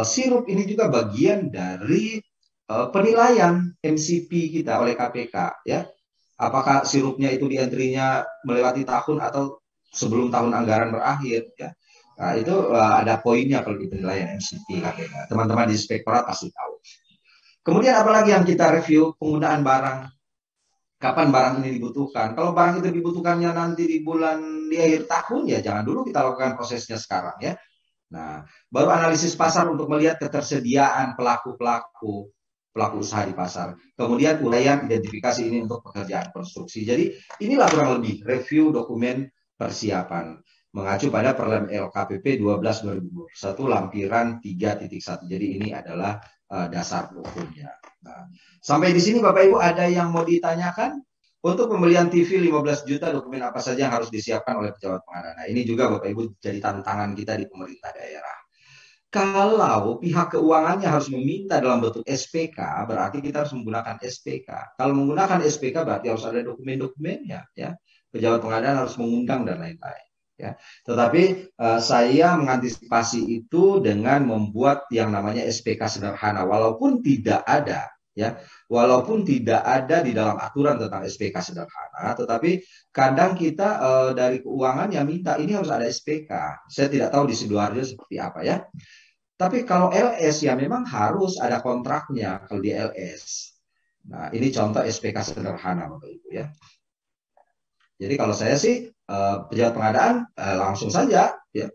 Sirup ini juga bagian dari penilaian MCP kita oleh KPK ya. Apakah sirupnya itu di entry-nya melewati tahun atau sebelum tahun anggaran berakhir ya. Nah, itu ada poinnya kalau di penilaian MCP KPK. Teman-teman di Inspektorat pasti tahu. Kemudian apalagi yang kita review penggunaan barang. Kapan barang ini dibutuhkan? Kalau barang itu dibutuhkannya nanti di akhir tahun ya jangan dulu kita lakukan prosesnya sekarang ya. Nah, baru analisis pasar untuk melihat ketersediaan pelaku usaha di pasar. Kemudian uraian identifikasi ini untuk pekerjaan konstruksi. Jadi inilah kurang lebih review dokumen persiapan mengacu pada Perlem LKPP 12/2021 lampiran 3.1. Jadi ini adalah dasar hukumnya. Nah, sampai di sini Bapak Ibu ada yang mau ditanyakan? Untuk pembelian TV 15 juta, dokumen apa saja yang harus disiapkan oleh pejabat pengadaan? Nah, ini juga Bapak Ibu jadi tantangan kita di pemerintah daerah. Kalau pihak keuangannya harus meminta dalam bentuk SPK, berarti kita harus menggunakan SPK. Kalau menggunakan SPK berarti harus ada dokumen-dokumennya, ya. Pejabat pengadaan harus mengundang dan lain-lain. Ya. Tetapi saya mengantisipasi itu dengan membuat yang namanya SPK sederhana, walaupun tidak ada, ya, walaupun tidak ada di dalam aturan tentang SPK sederhana, tetapi kadang kita dari keuangan yang minta ini harus ada SPK. Saya tidak tahu di Sidoarjo seperti apa ya. Tapi kalau LS ya memang harus ada kontraknya kalau di LS. Nah, ini contoh SPK sederhana Bapak Ibu ya. Jadi kalau saya sih pejabat pengadaan langsung saja ya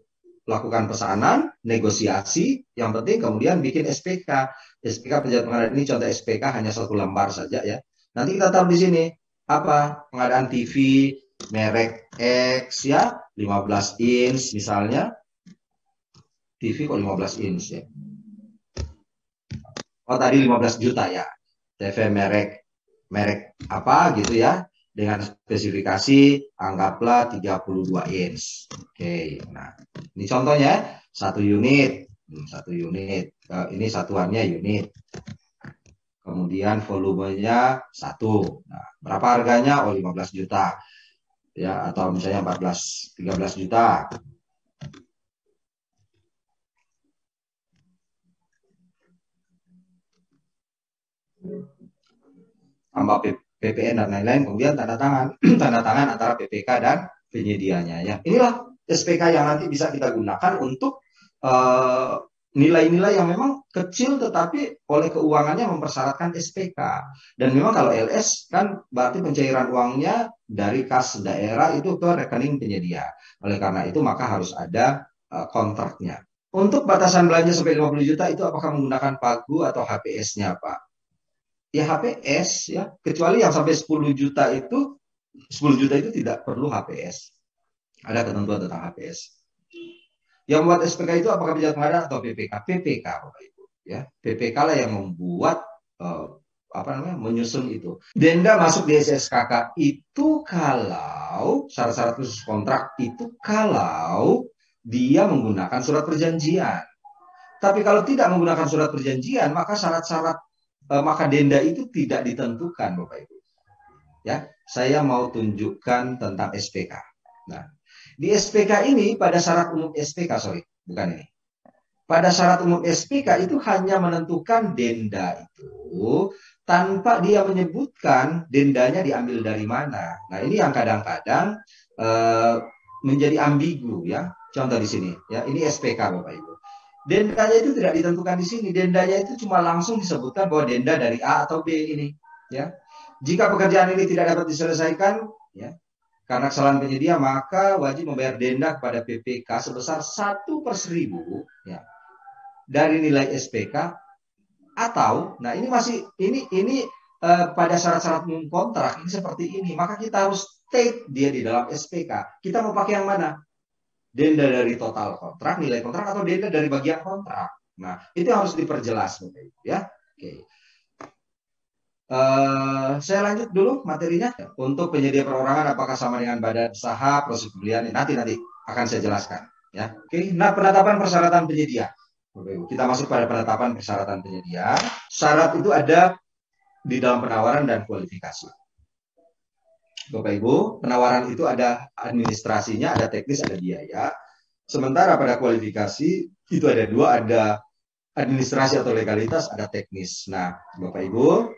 lakukan pesanan, negosiasi, yang penting kemudian bikin SPK. SPK pejabat pengadaan ini contoh SPK hanya 1 lembar saja ya. Nanti kita taruh di sini apa pengadaan TV merek X ya 15 inch misalnya. TV kok 15 inch ya. Oh tadi 15 juta ya. TV merek apa gitu ya. Dengan spesifikasi anggaplah 32 inch. Oke, nah ini contohnya 1 unit. 1 unit. Ini satuannya unit. Kemudian volumenya 1. Nah, berapa harganya? Oh 15 juta. Ya, atau misalnya 13 juta. Tambah PPN dan lain-lain, kemudian tanda tangan tanda tangan antara PPK dan penyedianya ya. Inilah SPK yang nanti bisa kita gunakan untuk nilai-nilai yang memang kecil tetapi oleh keuangannya mempersyaratkan SPK. Dan memang kalau LS kan berarti pencairan uangnya dari kas daerah itu ke rekening penyedia. Oleh karena itu maka harus ada kontraknya. Untuk batasan belanja sampai 50 juta itu apakah menggunakan pagu atau HPS-nya Pak? Ya HPS ya, kecuali yang sampai 10 juta itu 10 juta itu tidak perlu HPS. Ada ketentuan tentang HPS. Yang membuat SPK itu apakah pejabat pengadaan atau PPK? PPK Bapak Ibu ya. PPK lah yang membuat menyusun itu. Denda masuk di SSKK itu kalau syarat-syarat khusus kontrak itu kalau dia menggunakan surat perjanjian. Tapi kalau tidak menggunakan surat perjanjian, maka syarat-syarat maka denda itu tidak ditentukan Bapak Ibu. Ya, saya mau tunjukkan tentang SPK. Nah, di SPK ini pada syarat umum SPK, bukan ini. Pada syarat umum SPK itu hanya menentukan denda itu tanpa dia menyebutkan dendanya diambil dari mana. Nah, ini yang kadang-kadang menjadi ambigu ya. Contoh di sini ya, ini SPK Bapak Ibu. Dendanya itu tidak ditentukan di sini. Dendanya itu cuma langsung disebutkan bahwa denda dari A atau B ini. Ya, jika pekerjaan ini tidak dapat diselesaikan, ya, karena kesalahan penyedia, maka wajib membayar denda kepada PPK sebesar 1/1000 ya, dari nilai SPK atau, nah ini masih ini pada syarat-syarat umum kontrak ini seperti ini. Maka kita harus state dia di dalam SPK. Kita mau pakai yang mana? Denda dari total kontrak, nilai kontrak, atau denda dari bagian kontrak. Nah, itu harus diperjelas, ya. Oke. Saya lanjut dulu materinya. Untuk penyedia perorangan, apakah sama dengan badan usaha, proses pembelian? Nanti akan saya jelaskan. Ya. Oke. Nah, penetapan persyaratan penyedia. Kita masuk pada penetapan persyaratan penyedia. Syarat itu ada di dalam penawaran dan kualifikasi. Bapak Ibu, penawaran itu ada administrasinya, ada teknis, ada biaya. Sementara pada kualifikasi itu ada 2, ada administrasi atau legalitas, ada teknis. Nah, Bapak Ibu,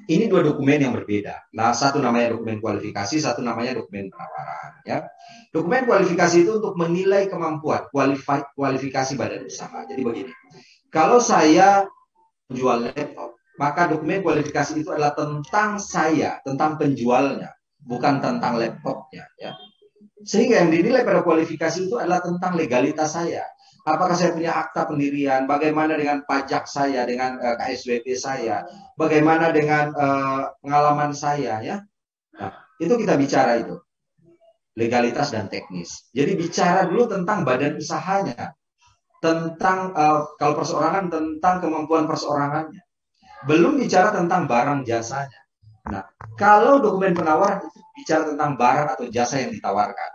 ini 2 dokumen yang berbeda. Nah, satu namanya dokumen kualifikasi, satu namanya dokumen penawaran. Ya, dokumen kualifikasi itu untuk menilai kemampuan, kualifikasi badan usaha. Jadi begini, kalau saya menjual laptop, maka dokumen kualifikasi itu adalah tentang saya, tentang penjualnya, bukan tentang laptopnya. Ya. Sehingga yang dinilai pada kualifikasi itu adalah tentang legalitas saya. Apakah saya punya akta pendirian? Bagaimana dengan pajak saya, dengan KSWP saya? Bagaimana dengan pengalaman saya? Ya, nah, itu kita bicara itu legalitas dan teknis. Jadi bicara dulu tentang badan usahanya, tentang kalau perseorangan tentang kemampuan perseorangannya. Belum bicara tentang barang jasanya. Nah, Kalau dokumen penawaran itu bicara tentang barang atau jasa yang ditawarkan.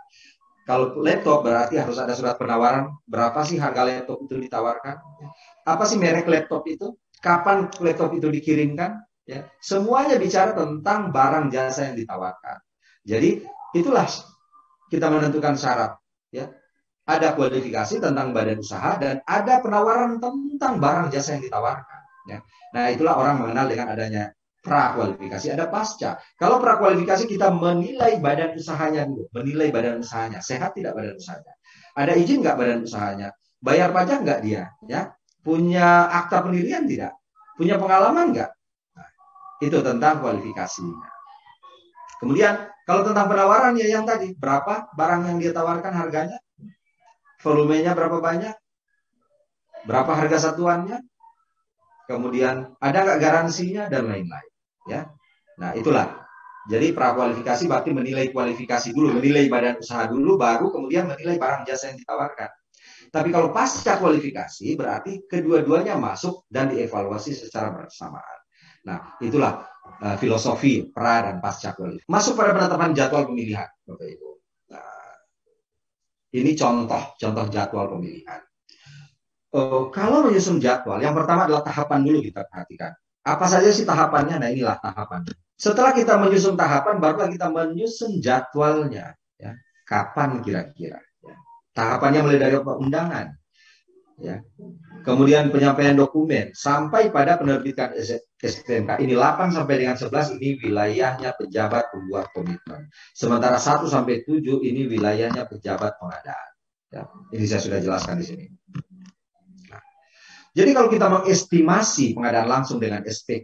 Kalau laptop berarti harus ada surat penawaran, berapa sih harga laptop itu ditawarkan? Apa sih merek laptop itu? Kapan laptop itu dikirimkan? Ya, semuanya bicara tentang barang jasa yang ditawarkan. Jadi itulah kita menentukan syarat. Ya, ada kualifikasi tentang badan usaha dan ada penawaran tentang barang jasa yang ditawarkan. Ya. Nah, itulah orang mengenal dengan adanya prakualifikasi, ada pasca. Kalau prakualifikasi kita menilai badan usahanya dulu, menilai badan usahanya, sehat tidak badan usahanya, ada izin nggak badan usahanya, bayar pajak nggak dia, ya, punya akta pendirian tidak, punya pengalaman nggak, nah, itu tentang kualifikasinya. Kemudian kalau tentang penawaran ya yang tadi, berapa barang yang dia tawarkan harganya, volumenya berapa banyak, berapa harga satuannya, kemudian ada nggak garansinya dan lain-lain. Ya, nah itulah. Jadi prakualifikasi berarti menilai kualifikasi dulu, menilai badan usaha dulu, baru kemudian menilai barang jasa yang ditawarkan. Tapi kalau pasca kualifikasi berarti kedua-duanya masuk dan dievaluasi secara bersamaan. Nah, itulah filosofi pra dan pasca kualifikasi. Masuk pada penetapan jadwal pemilihan, Bapak Ibu. Nah, ini contoh jadwal pemilihan. Kalau menyusun jadwal, yang pertama adalah tahapan dulu kita perhatikan. Apa saja sih tahapannya? Nah, inilah tahapan. Setelah kita menyusun tahapan, barulah kita menyusun jadwalnya. Ya. Kapan kira-kira? Ya. Tahapannya mulai dari undangan. Ya. Kemudian penyampaian dokumen, sampai pada penerbitan STNK. Ini 8 sampai dengan 11, ini wilayahnya pejabat pembuat komitmen. Sementara 1 sampai 7, ini wilayahnya pejabat pengadaan. Ya. Ini saya sudah jelaskan di sini. Jadi kalau kita mengestimasi pengadaan langsung dengan SPK,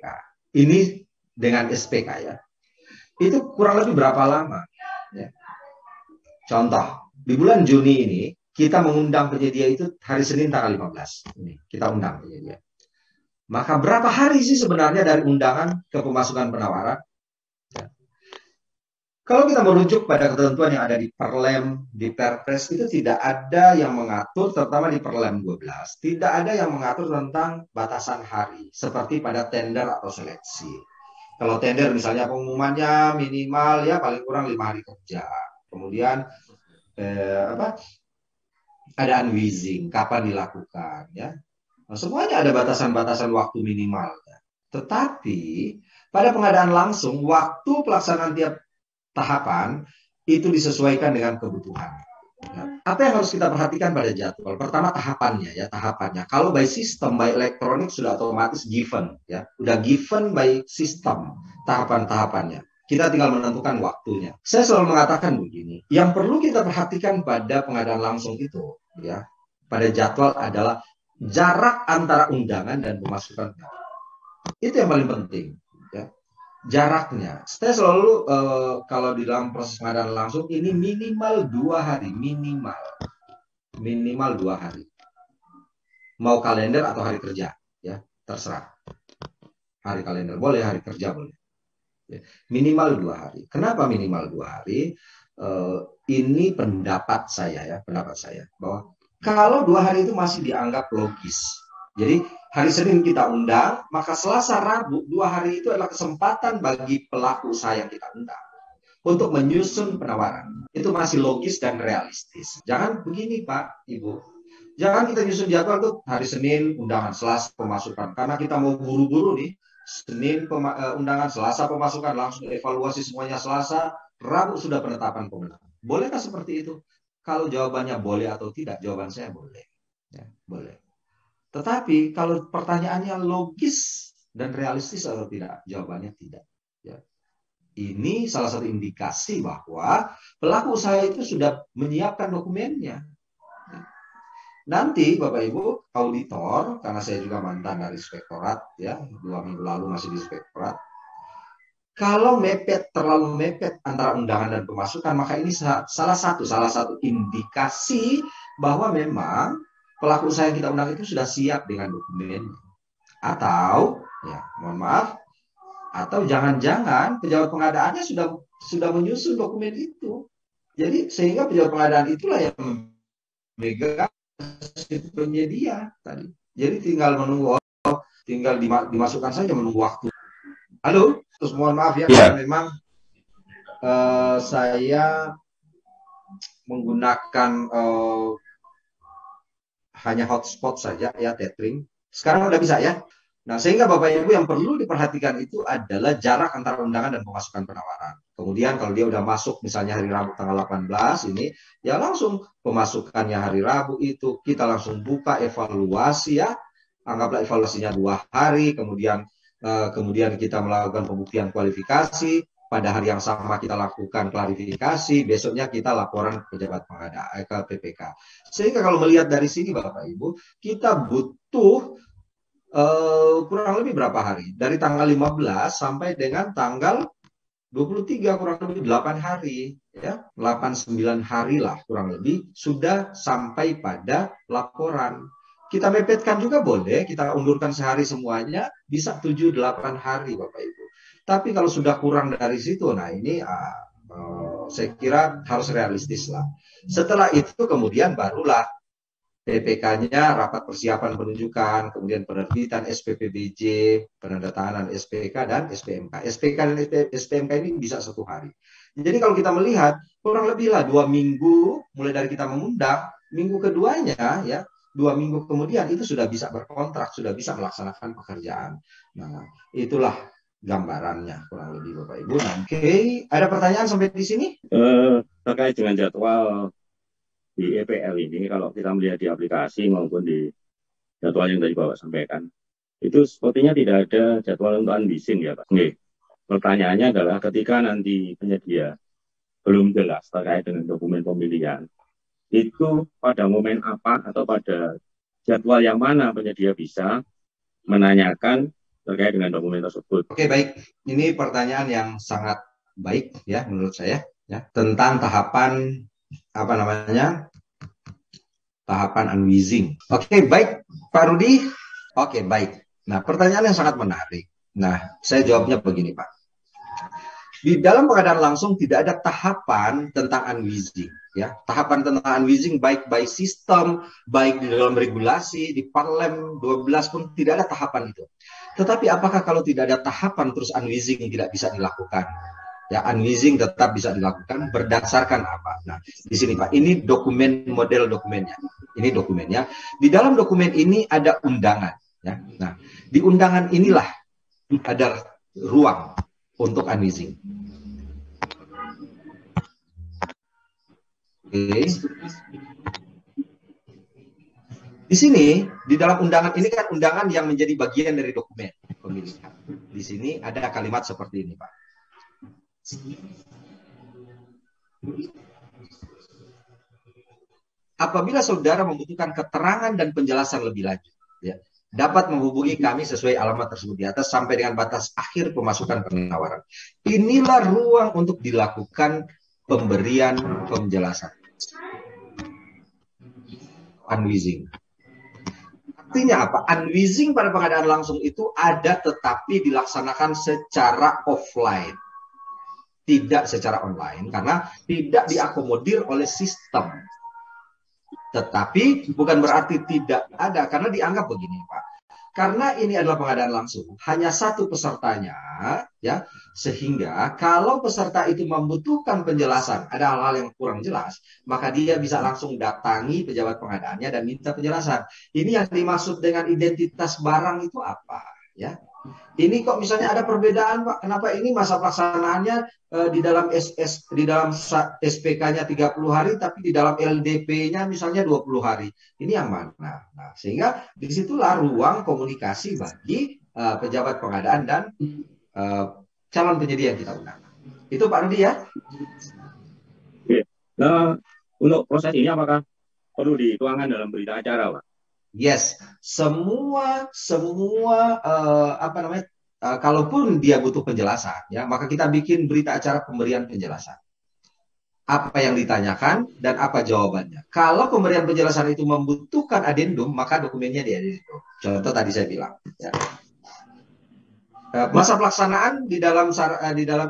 ini dengan SPK ya, itu kurang lebih berapa lama? Ya. Contoh, di bulan Juni ini, kita mengundang penyedia itu hari Senin tanggal 15. Ini, kita undang penyedia. Maka berapa hari sih sebenarnya dari undangan ke pemasukan penawaran? Ya. Kalau kita merujuk pada ketentuan yang ada di Perlem, di Perpres, itu tidak ada yang mengatur, terutama di Perlem 12, tidak ada yang mengatur tentang batasan hari, seperti pada tender atau seleksi. Kalau tender misalnya pengumumannya minimal ya paling kurang 5 hari kerja. Kemudian ada unwheezing, kapan dilakukan ya. Nah, semuanya ada batasan-batasan waktu minimal. Tetapi pada pengadaan langsung, waktu pelaksanaan tiap tahapan itu disesuaikan dengan kebutuhan. Nah, apa yang harus kita perhatikan pada jadwal? Pertama tahapannya ya, tahapannya. Kalau by system, by elektronik sudah otomatis given ya, udah given by system tahapan-tahapannya. Kita tinggal menentukan waktunya. Saya selalu mengatakan begini, yang perlu kita perhatikan pada pengadaan langsung itu ya, pada jadwal adalah jarak antara undangan dan pemasukan. Itu yang paling penting ya. Jaraknya, saya selalu kalau di dalam proses pengadaan langsung ini minimal 2 hari, minimal 2 hari. Mau kalender atau hari kerja, ya terserah. Hari kalender boleh, hari kerja boleh. Ya. Minimal 2 hari. Kenapa minimal 2 hari? Ini pendapat saya ya, bahwa kalau 2 hari itu masih dianggap logis. Jadi hari Senin kita undang, maka Selasa, Rabu, 2 hari itu adalah kesempatan bagi pelaku usaha yang kita undang untuk menyusun penawaran. Itu masih logis dan realistis. Jangan begini Pak, Ibu. Jangan kita nyusun jadwal tuh hari Senin undangan, Selasa pemasukan. Karena kita mau buru-buru nih, Senin undangan, Selasa pemasukan, langsung evaluasi semuanya Selasa, Rabu sudah penetapan pemenang. Bolehkah seperti itu? Kalau jawabannya boleh atau tidak, jawaban saya boleh. Ya, boleh. Tetapi kalau pertanyaannya logis dan realistis atau tidak, jawabannya tidak. Ya. Ini salah satu indikasi bahwa pelaku usaha itu sudah menyiapkan dokumennya. Nanti Bapak Ibu auditor, karena saya juga mantan dari inspektorat, ya 2 minggu lalu masih di inspektorat. Kalau terlalu mepet antara undangan dan pemasukan, maka ini salah satu indikasi bahwa memang pelaku usaha yang kita undang itu sudah siap dengan dokumennya. Atau, ya mohon maaf, atau jangan-jangan pejabat pengadaannya sudah menyusun dokumen itu. Jadi sehingga pejabat pengadaan itulah yang memegang penyedia tadi. Jadi tinggal menunggu, tinggal dimasukkan saja menunggu waktu. Halo? Terus mohon maaf ya, Iya. karena memang saya menggunakan hanya hotspot saja ya, tethering. Sekarang udah bisa ya. Nah, sehingga Bapak Ibu yang perlu diperhatikan itu adalah jarak antara undangan dan pemasukan penawaran. Kemudian kalau dia udah masuk misalnya hari Rabu tanggal 18 ini, ya langsung pemasukannya hari Rabu itu kita langsung buka evaluasi ya. Anggaplah evaluasinya 2 hari, kemudian kita melakukan pembuktian kualifikasi. Pada hari yang sama kita lakukan klarifikasi, besoknya kita laporan pejabat pengadaan ke PPK. Sehingga kalau melihat dari sini Bapak Ibu, kita butuh kurang lebih berapa hari? Dari tanggal 15 sampai dengan tanggal 23, kurang lebih 8 hari. Ya, 8-9 hari lah kurang lebih sudah sampai pada laporan. Kita mepetkan juga boleh, kita undurkan sehari semuanya, bisa 7-8 hari Bapak Ibu. Tapi kalau sudah kurang dari situ, nah ini saya kira harus realistis lah. Setelah itu kemudian barulah PPK-nya, rapat persiapan penunjukan, kemudian penerbitan SPPBJ, penandatanganan SPK dan SPMK. SPK dan SPMK ini bisa 1 hari. Jadi kalau kita melihat kurang lebih lah 2 minggu mulai dari kita mengundang, minggu keduanya ya 2 minggu kemudian itu sudah bisa berkontrak, sudah bisa melaksanakan pekerjaan. Nah, itulah gambarannya kurang lebih Bapak Ibu. Nah, oke, ada pertanyaan sampai di sini? Terkait dengan jadwal di EPL ini, kalau kita melihat di aplikasi maupun di jadwal yang tadi Bapak sampaikan, itu sepertinya tidak ada jadwal untuk unleashing ya Pak. Oke. Pertanyaannya adalah ketika nanti penyedia belum jelas terkait dengan dokumen pemilihan, itu pada momen apa atau pada jadwal yang mana penyedia bisa menanyakan terkait dengan dokumen tersebut? Oke, baik. Ini pertanyaan yang sangat baik ya menurut saya ya, tentang tahapan apa namanya? Tahapan unleashing. Oke, baik Pak Rudi. Oke, baik. Nah, pertanyaan yang sangat menarik. Nah, saya jawabnya begini, Pak. Di dalam pengadaan langsung tidak ada tahapan tentang unleashing. Ya, tahapan tentang unleashing baik by sistem, baik di dalam regulasi, di Parlem 12 pun tidak ada tahapan itu. Tetapi apakah kalau tidak ada tahapan terus unleashing tidak bisa dilakukan? Ya, unleashing tetap bisa dilakukan berdasarkan apa? Nah, di sini Pak, ini dokumen, model dokumennya. Ini dokumennya. Di dalam dokumen ini ada undangan. Ya. Nah, di undangan inilah ada ruang untuk unleashing. Oke. Di sini, di dalam undangan ini kan undangan yang menjadi bagian dari dokumen pemilihan. Di sini ada kalimat seperti ini, Pak. Apabila saudara membutuhkan keterangan dan penjelasan lebih lanjut, ya, dapat menghubungi kami sesuai alamat tersebut di atas sampai dengan batas akhir pemasukan penawaran. Inilah ruang untuk dilakukan pemberian penjelasan. Unleashing. Artinya apa? Unleashing pada pengadaan langsung itu ada tetapi dilaksanakan secara offline. Tidak secara online karena tidak diakomodir oleh sistem. Tetapi bukan berarti tidak ada karena dianggap begini, Pak. Karena ini adalah pengadaan langsung, hanya satu pesertanya, ya, sehingga kalau peserta itu membutuhkan penjelasan, ada hal-hal yang kurang jelas, maka dia bisa langsung datangi pejabat pengadaannya dan minta penjelasan. Ini yang dimaksud dengan identitas barang itu apa, ya? Ini kok misalnya ada perbedaan, Pak? Kenapa ini masa pelaksanaannya di dalam SPK-nya 30 hari, tapi di dalam LDP-nya misalnya 20 hari. Ini yang mana? Nah, sehingga disitulah ruang komunikasi bagi pejabat pengadaan dan calon penyedia yang kita undang. Itu Pak Rudi ya. Nah, untuk proses ini apakah perlu dituangkan dalam berita acara, Pak? Yes, semua apa namanya? Kalaupun dia butuh penjelasan, ya, maka kita bikin berita acara pemberian penjelasan. Apa yang ditanyakan dan apa jawabannya. Kalau pemberian penjelasan itu membutuhkan adendum, maka dokumennya di adendum. Contoh tadi saya bilang. Ya. Masa pelaksanaan di dalam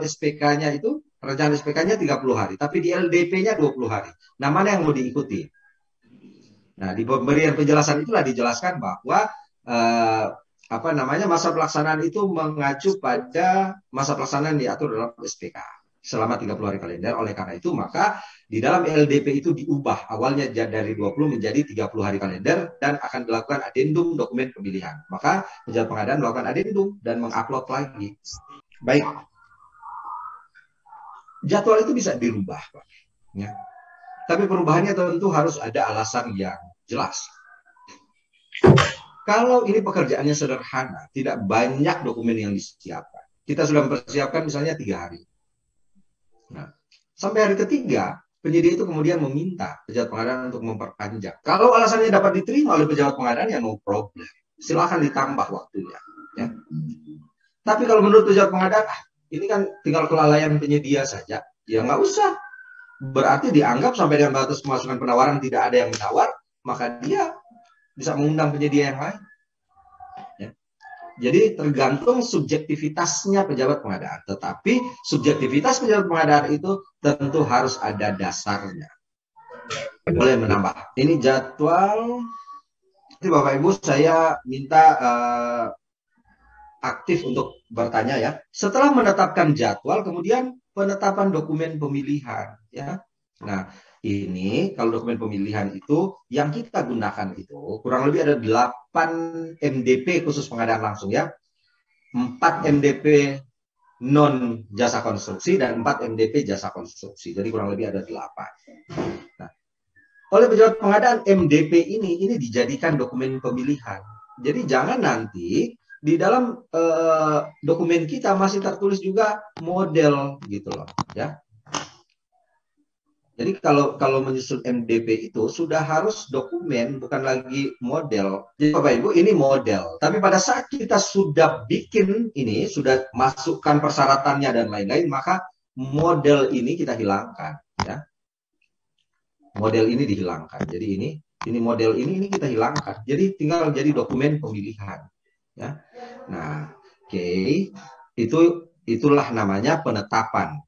SPK-nya itu, rencana SPK-nya 30 hari, tapi di LDP-nya 20 hari. Nah, mana yang mau diikuti? Nah, di pemberian penjelasan itulah dijelaskan bahwa apa namanya, masa pelaksanaan itu mengacu pada masa pelaksanaan diatur dalam SPK selama 30 hari kalender. Oleh karena itu, maka di dalam LDP itu diubah awalnya dari 20 menjadi 30 hari kalender dan akan dilakukan adendum dokumen pemilihan. Maka pejabat pengadaan melakukan adendum dan mengupload lagi. Baik. Jadwal itu bisa dirubah, Pak. Ya. Tapi perubahannya tentu harus ada alasan yang jelas. Kalau ini pekerjaannya sederhana, tidak banyak dokumen yang disiapkan. Kita sudah mempersiapkan misalnya 3 hari. Nah, sampai hari ketiga, penyidik itu kemudian meminta pejabat pengadaan untuk memperpanjang. Kalau alasannya dapat diterima oleh pejabat pengadaan, ya no problem. Silakan ditambah waktunya. Ya. Tapi kalau menurut pejabat pengadaan, ini kan tinggal kelalaian penyedia saja, ya nggak usah. Berarti dianggap sampai dengan batas pemasukan penawaran tidak ada yang menawar, maka dia bisa mengundang penyedia yang lain. Ya. Jadi tergantung subjektivitasnya pejabat pengadaan. Tetapi subjektivitas pejabat pengadaan itu tentu harus ada dasarnya. Boleh menambah. Ini jadwal. Jadi Bapak Ibu, saya minta aktif untuk bertanya ya. Setelah menetapkan jadwal, kemudian penetapan dokumen pemilihan. Ya. Nah, ini kalau dokumen pemilihan itu yang kita gunakan itu kurang lebih ada 8 MDP khusus pengadaan langsung ya. 4 MDP non jasa konstruksi dan 4 MDP jasa konstruksi. Jadi kurang lebih ada 8. Nah, oleh pejabat pengadaan MDP ini dijadikan dokumen pemilihan. Jadi jangan nanti di dalam dokumen kita masih tertulis juga model gitu loh ya. Jadi kalau menyusun MDP itu sudah harus dokumen, bukan lagi model. Jadi Bapak Ibu, ini model. Tapi pada saat kita sudah bikin ini, sudah masukkan persyaratannya dan lain-lain, maka model ini kita hilangkan. Ya. Model ini dihilangkan. Jadi ini model ini kita hilangkan. Jadi tinggal jadi dokumen pemilihan. Ya. Nah, oke. Itulah namanya penetapan.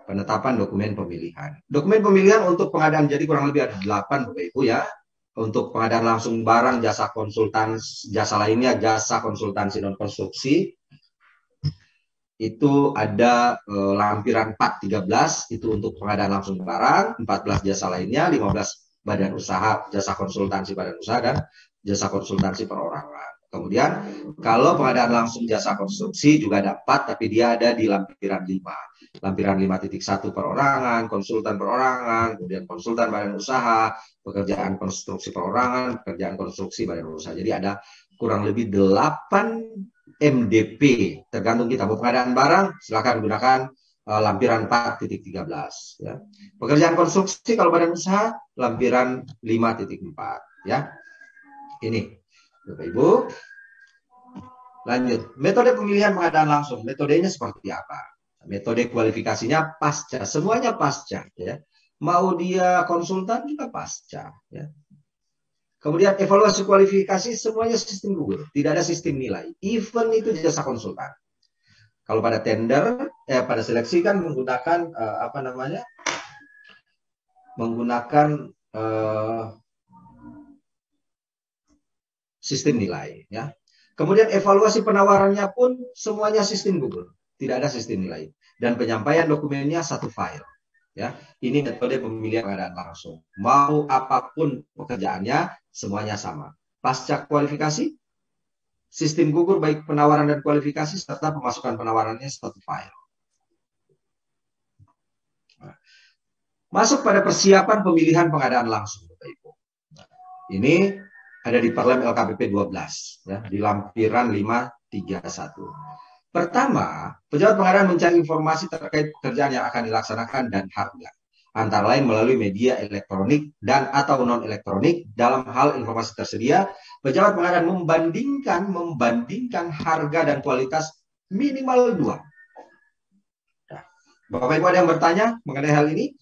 Penetapan dokumen pemilihan. Dokumen pemilihan untuk pengadaan jadi kurang lebih ada 8 Bapak Ibu ya. Untuk pengadaan langsung barang, jasa konsultan, jasa lainnya, jasa konsultansi non konstruksi itu ada lampiran 413 itu untuk pengadaan langsung barang, 14 jasa lainnya, 15 badan usaha, jasa konsultansi badan usaha dan jasa konsultansi perorangan. Kemudian kalau pengadaan langsung jasa konstruksi juga ada 4 tapi dia ada di lampiran 5. Lampiran 5.1 perorangan, konsultan perorangan, kemudian konsultan badan usaha, pekerjaan konstruksi perorangan, pekerjaan konstruksi badan usaha. Jadi ada kurang lebih 8 MDP. Tergantung kita mau pengadaan barang, silakan gunakan lampiran 4.13 ya. Pekerjaan konstruksi kalau badan usaha lampiran 5.4 ya. Ini Bapak Ibu. Lanjut, metode pemilihan pengadaan langsung. Metodenya seperti apa? Metode kualifikasinya pasca, semuanya pasca ya. Mau dia konsultan juga pasca ya. Kemudian evaluasi kualifikasi semuanya sistem gugur, tidak ada sistem nilai. Even itu jasa konsultan. Kalau pada tender, pada seleksi kan menggunakan menggunakan sistem nilai ya. Kemudian evaluasi penawarannya pun semuanya sistem gugur. Tidak ada sistem nilai. Dan penyampaian dokumennya satu file. Ya, ini metode pemilihan pengadaan langsung. Mau apapun pekerjaannya, semuanya sama. Pasca kualifikasi, sistem gugur baik penawaran dan kualifikasi serta pemasukan penawarannya satu file. Nah, masuk pada persiapan pemilihan pengadaan langsung, Bapak Ibu. Ini ada di Perlem LKPP 12, ya, di lampiran 531. Pertama, pejabat pengadaan mencari informasi terkait pekerjaan yang akan dilaksanakan dan harga. Antara lain melalui media elektronik dan atau non-elektronik. Dalam hal informasi tersedia, pejabat pengadaan membandingkan harga dan kualitas minimal 2. Nah, Bapak Ibu ada yang bertanya mengenai hal ini?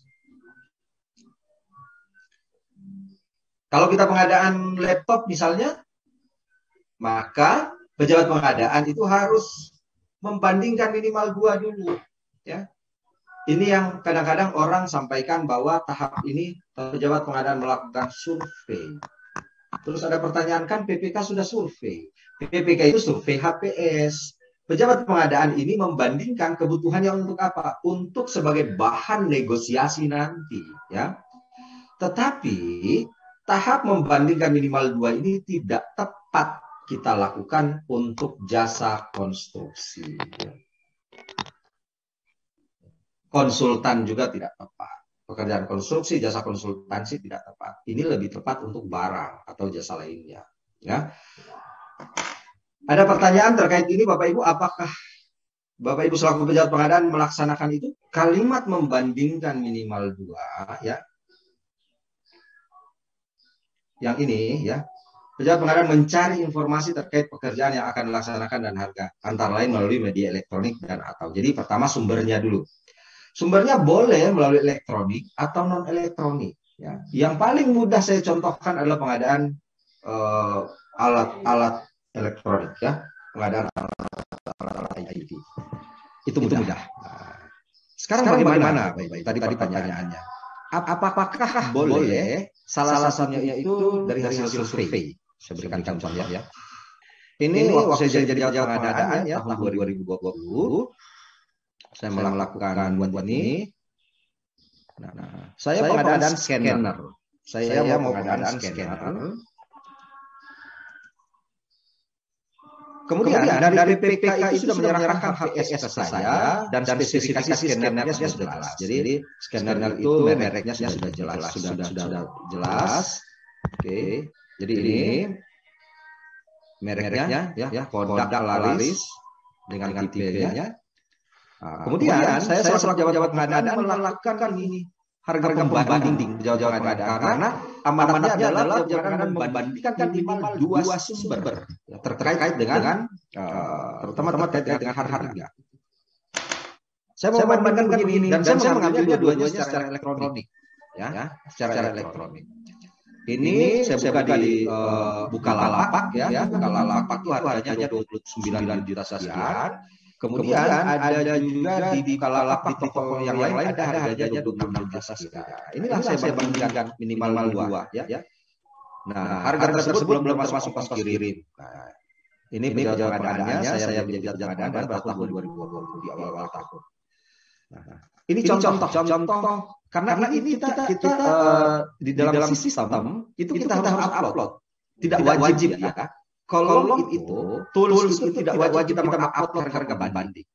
Kalau kita pengadaan laptop misalnya, maka pejabat pengadaan itu harus membandingkan minimal 2 dulu. Ya. Ini yang kadang-kadang orang sampaikan bahwa tahap ini pejabat pengadaan melakukan survei. Terus ada pertanyaan, kan PPK sudah survei. PPK itu survei HPS. Pejabat pengadaan ini membandingkan kebutuhannya untuk apa? Untuk sebagai bahan negosiasi nanti, ya. Tetapi tahap membandingkan minimal 2 ini tidak tepat kita lakukan untuk jasa konstruksi. Konsultan juga tidak tepat. Pekerjaan konstruksi, jasa konsultansi tidak tepat. Ini lebih tepat untuk barang atau jasa lainnya. Ya. Ada pertanyaan terkait ini, Bapak Ibu, apakah Bapak Ibu selaku pejabat pengadaan melaksanakan itu? Kalimat membandingkan minimal 2, ya. Yang ini, ya. Pejabat pengadaan mencari informasi terkait pekerjaan yang akan dilaksanakan dan harga, antara lain melalui media elektronik dan atau. Jadi pertama sumbernya dulu. Sumbernya boleh melalui elektronik atau non elektronik. Ya. Yang paling mudah saya contohkan adalah pengadaan alat-alat elektronik, ya, pengadaan alat-alat IT. Itu mudah. Nah, sekarang bagaimana? Baik. Tadi pertanyaannya. Apakah boleh salah satunya itu dari hasil survei? Saya berikan contoh, ya. Ini waktu saya jadi pejabat pengadaan, ya, tahun 2020. Saya melakukan buat ini. Nah, saya pengadaan scanner. Saya mau pengadaan scanner. Kemudian dari PPK itu sudah menyerahkan HPS ke saya dan spesifikasi scannernya sudah jelas. Jadi scanner itu mereknya sudah jelas, sudah jelas. Oke. Jadi ini mereknya, ya, Kodak Polaris dengan tipenya. Nah, kemudian saya selaku pejabat pengadaan melakukan ini harga pembanding pejabat pengadaan karena amanatnya adalah pejabat pengadaan membandingkan minimal 2 sumber terkait dengan terutama terkait dengan harga. Saya mau membandingkan begini dan saya mengambil dua-duanya secara elektronik, ya, secara elektronik. Ini saya buka di Bukalapak, ya. Bukalapak itu harganya 29 juta sekian. Kemudian ada juga di Bukalapak di toko yang lain ada harganya 26 juta sekian. Inilah saya bandingkan minimal 2, ya. Nah, harga tersebut belum masuk ongkos kirim. Nah, ini pejabat pengadaannya saya menjadi pejabat pengadaan pada tahun 2020 di awal tahun. Nah, ini contoh karena ini kita di dalam sistem itu kita harus upload. Tidak wajib, ya. Kolom itu, tools itu tidak wajib kita mengupload harga banding.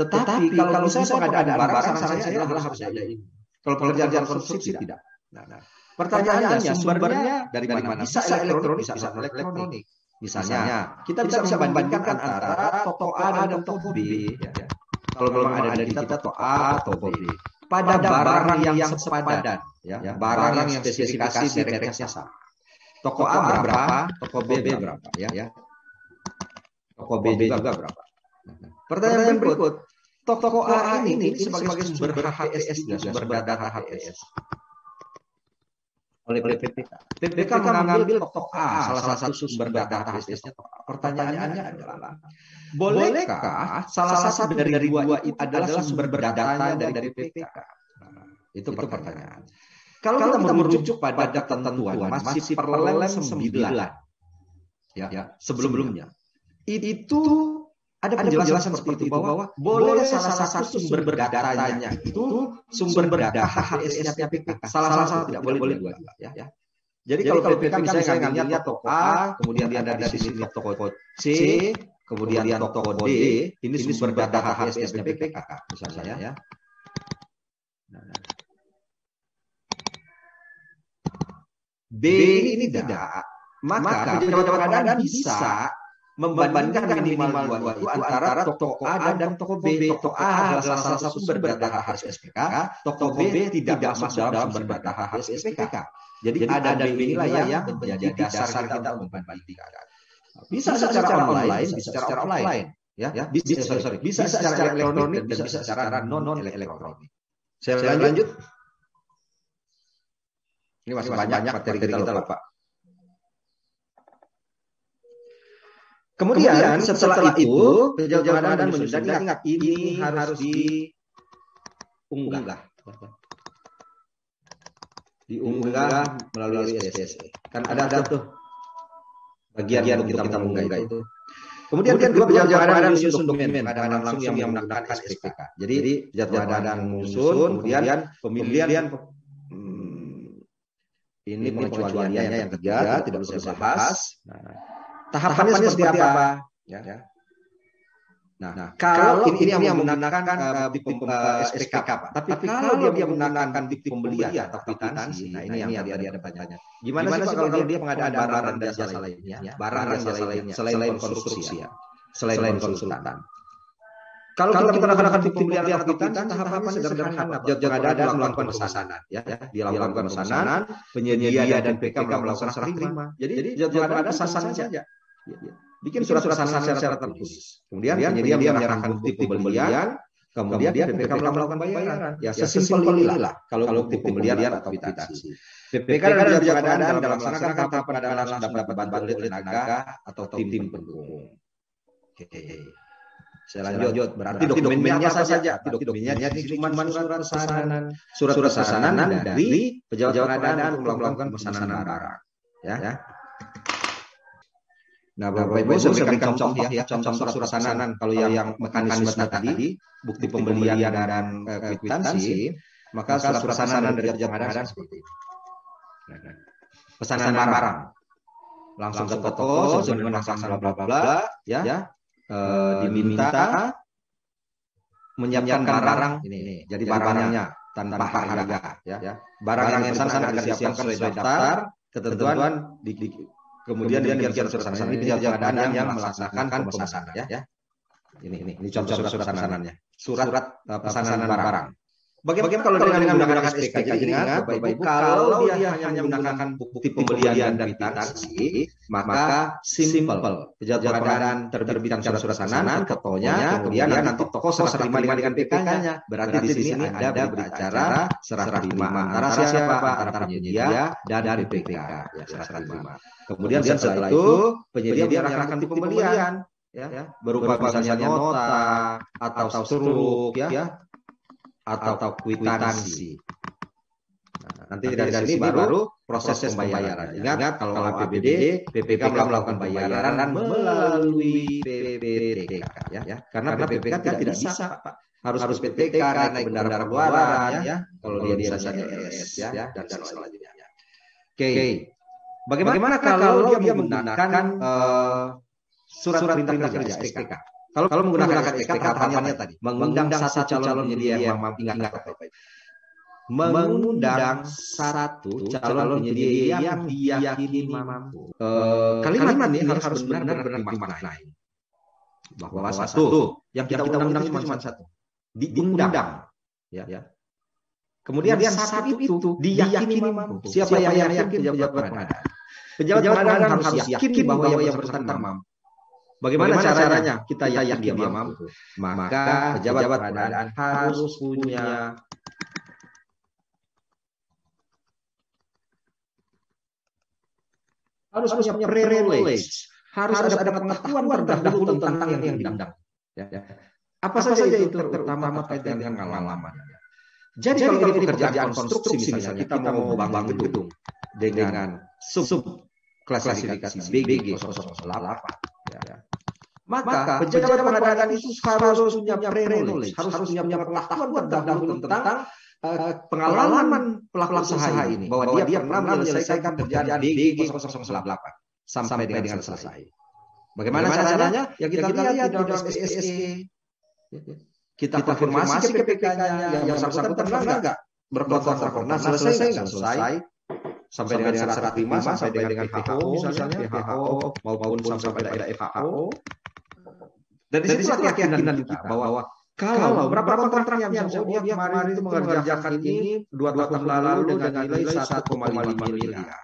Tetapi kalau misalnya pengadaan barang, saran saya adalah harus ada ini. Kalau pekerjaan konstruksi tidak. Nah, pertanyaannya sumbernya dari mana? Bisa elektronik, bisa elektronik. Misalnya, kita bisa bandingkan antara toko A dan toko B. Ya. Kalau memang ada di kita toko A atau toko B. Pada barang yang sepadan, ya, barang yang spesifikasi mereknya sama. Toko A berapa, toko B berapa, ya. Toko B juga berapa. Pertanyaan berikut, toko A ini sebagai sumber HPS juga, sumber data HPS oleh PPK. PPK mengambil toko A, salah satu sumber data HPS-nya. Pertanyaannya adalah, bolehkah salah satu dari dua itu adalah sumber datanya dari PPK? Nah, itu pertanyaan. Kalau kita merujuk pada ketentuan masih Perlem 9, ya, sebelumnya, itu ada penjelasan seperti itu bahwa boleh salah satu sumber datanya itu sumber data HPS-nya PPK. Salah satu tidak boleh dua, ya. Jadi kalau PPK misalnya ngambilnya toko A, kemudian ada di sini toko C, kemudian toko D, ini sumber data HPS-nya PPK, misalnya, ya. B ini tidak, maka pejabat pengadaan bisa membandingkan minimal 2 itu antara toko A dan toko B. Toko A adalah salah satu sumber data HPSPK, toko B tidak masuk dalam sumber data HPSPK. Jadi ada dan B inilah yang menjadi dasar kita membandingkan. Bisa secara online, bisa secara offline, ya. Bisa secara elektronik dan bisa secara non elektronik. Saya lanjut. Ini masih banyak materi kita loh, Pak. Kemudian setelah itu pejabat pengadaan menyusun, dan ingat ini harus diunggah melalui SPSE. Kan ada tuh bagian untuk kita mengunggah itu. Kemudian kedua, pejabat pengadaan menyusun dokumen pengadaan langsung yang menggunakan SPK. Jadi pejabat pengadaan menyusun, kemudian pemilihan ini pengecualiannya yang ketiga, tidak perlu saya bahas. Tahapannya seperti apa? Ya. Nah, kalau ini yang menggunakan bukti SPK, Pak. Tapi kalau dia menggunakan bukti pembelian atau kwitansi, nah ini yang tadi ada banyak. Gimana sih Pak kalau dia pengadaan barang dan jasa lainnya, barang dan jasa lainnya, selain konstruksi ya, selain konsultan. Kalau kita menggunakan bukti pembelian atau kwitansi, tahapannya sederhana. Pejabat pengadaan melakukan pemesanan, ya, dia lakukan pemesanan, penyedia dan PK melakukan serah terima. Jadi pejabat pengadaan pesan saja. Bikin surat pesanan secara tertulis. Kemudian penyedia menyerahkan bukti pembelian, kemudian PPK melakukan bayaran. Ya sesimpel inilah kalau bukti pembelian atau kwitansi. PPK dan pejabat pengadaan dalam melaksanakan tahap pengadaan langsung dapat dibantu oleh tenaga atau tim pendukung. Oke. Saya lanjut. Berarti dokumennya apa saja? Dokumennya cuma surat pesanan dari pejabat pengadaan untuk melakukan pemesanan barang. Ya. Nah, Bapak Ibu, saya berikan contoh ya, contoh surat pesanan. Kalau yang mekanisme tadi, bukti pembelian dan kwitansi, maka surat pesanan dari pejabat pengadaan seperti ini. Pesanan barang, langsung ke toko, dengan bla bla bla, ya, diminta menyiapkan barang ini, jadi barangnya tanpa harga, ya, barang yang dipesan akan disiapkan sesuai daftar ketentuan kemudian dia bikin surat pesanan. Ini pejabat pengadaan yang melaksanakan pemesanan, ya. Ini contoh surat pesanannya. Surat pesanan barang. Bagaimana kalau dengan menggunakan SPK? Jadi ingat, Bapak Ibu, kalau dia hanya menggunakan bukti pembelian dan kwitansi, maka simple. Pejabat pengadaan terbitkan surat pesanan, tokonya, kemudian nanti toko serah terima dengan PPK-nya. Berarti di sini ada berbicara serah terima antara siapa? Antara penyedia dan PPK. Ya, serah terima. Kemudian setelah itu penyedia menyerahkan bukti pembelian, ya, berupa misalnya nota atau struk, ya, atau kwitansi. Nah, nanti dari sini baru proses pembayaran. Ingat kalau APBD, PPK melakukan pembayaran melalui PPTK, ya. Karena PPK tidak bisa, Pak. Harus PPTK naik bendara pengeluaran, ya. Kalau dia biasanya LS, ya, dan selanjutnya. Oke. Bagaimana kalau dia menggunakan surat perintah kerja SPK? Kalau menggunakan SPK, tahapannya tadi mengundang satu calon penyedia yang mampu, ingat mengundang satu calon penyedia yang diyakini mampu. Kalimat ini harus benar-benar dimaknai bahwa satu yang kita undang cuma satu, diundang, ya. Kemudian satu itu diyakini mampu. Siapa yang yakin? Pejabat pengadaan. Pejabat pengadaan harus yakin bahwa yang bersangkutan mampu. Bagaimana caranya kita yakin dia mampu? Maka pejabat pengadaan harus punya privilege, harus ada pengetahuan terdahulu tentang yang diundang. Apa saja itu terutama terkait dengan pengalaman. Jadi kalau ini pekerjaan konstruksi misalnya kita mau bangun gedung dengan sub klasifikasi BG 008, ya. Maka pejabat pengadaan itu harus punya privilege, harus punya pengetahuan terdahulu tentang pengalaman pelaku usaha ini, bahwa dia pernah menyelesaikan pekerjaan BG 008 sampai dengan selesai. Bagaimana caranya? Ya kita lihat di dalam SSE. Kita konfirmasi ke PPK-nya yang bersangkutan pernah nggak berkontrak, pernah selesai nggak selesai, sampai dengan serah terima, sampai dengan WHO misalnya, WHO maupun sampai pada FHO. Dan di situ keyakinan kita bahwa kalau berapa kontrak yang dia kemarin itu mengerjakan ini 2 tahun lalu dengan nilai 1,5 miliar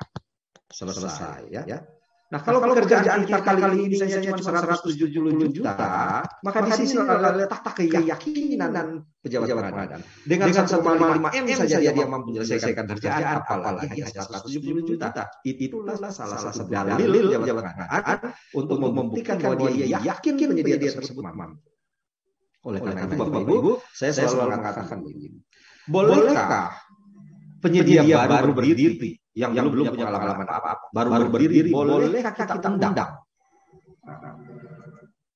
selesai, ya. Nah, kalau pekerjaan kita kali ini misalnya cuma 170 juta, maka di sini letak keyakinan dan pejabat pengadaan. Dengan 1,5 M saja dia mampu menyelesaikan kerjaan, apalagi 170 juta. Itulah salah satu dalil pejabat pengadaan untuk membuktikan bahwa dia yakin penyedia tersebut mampu. Oleh karena itu, Bapak Ibu, saya selalu mengatakan begini. Bolehkah penyedia baru berdiri yang belum punya pengalaman apa-apa, baru berdiri, bolehkah kita undang?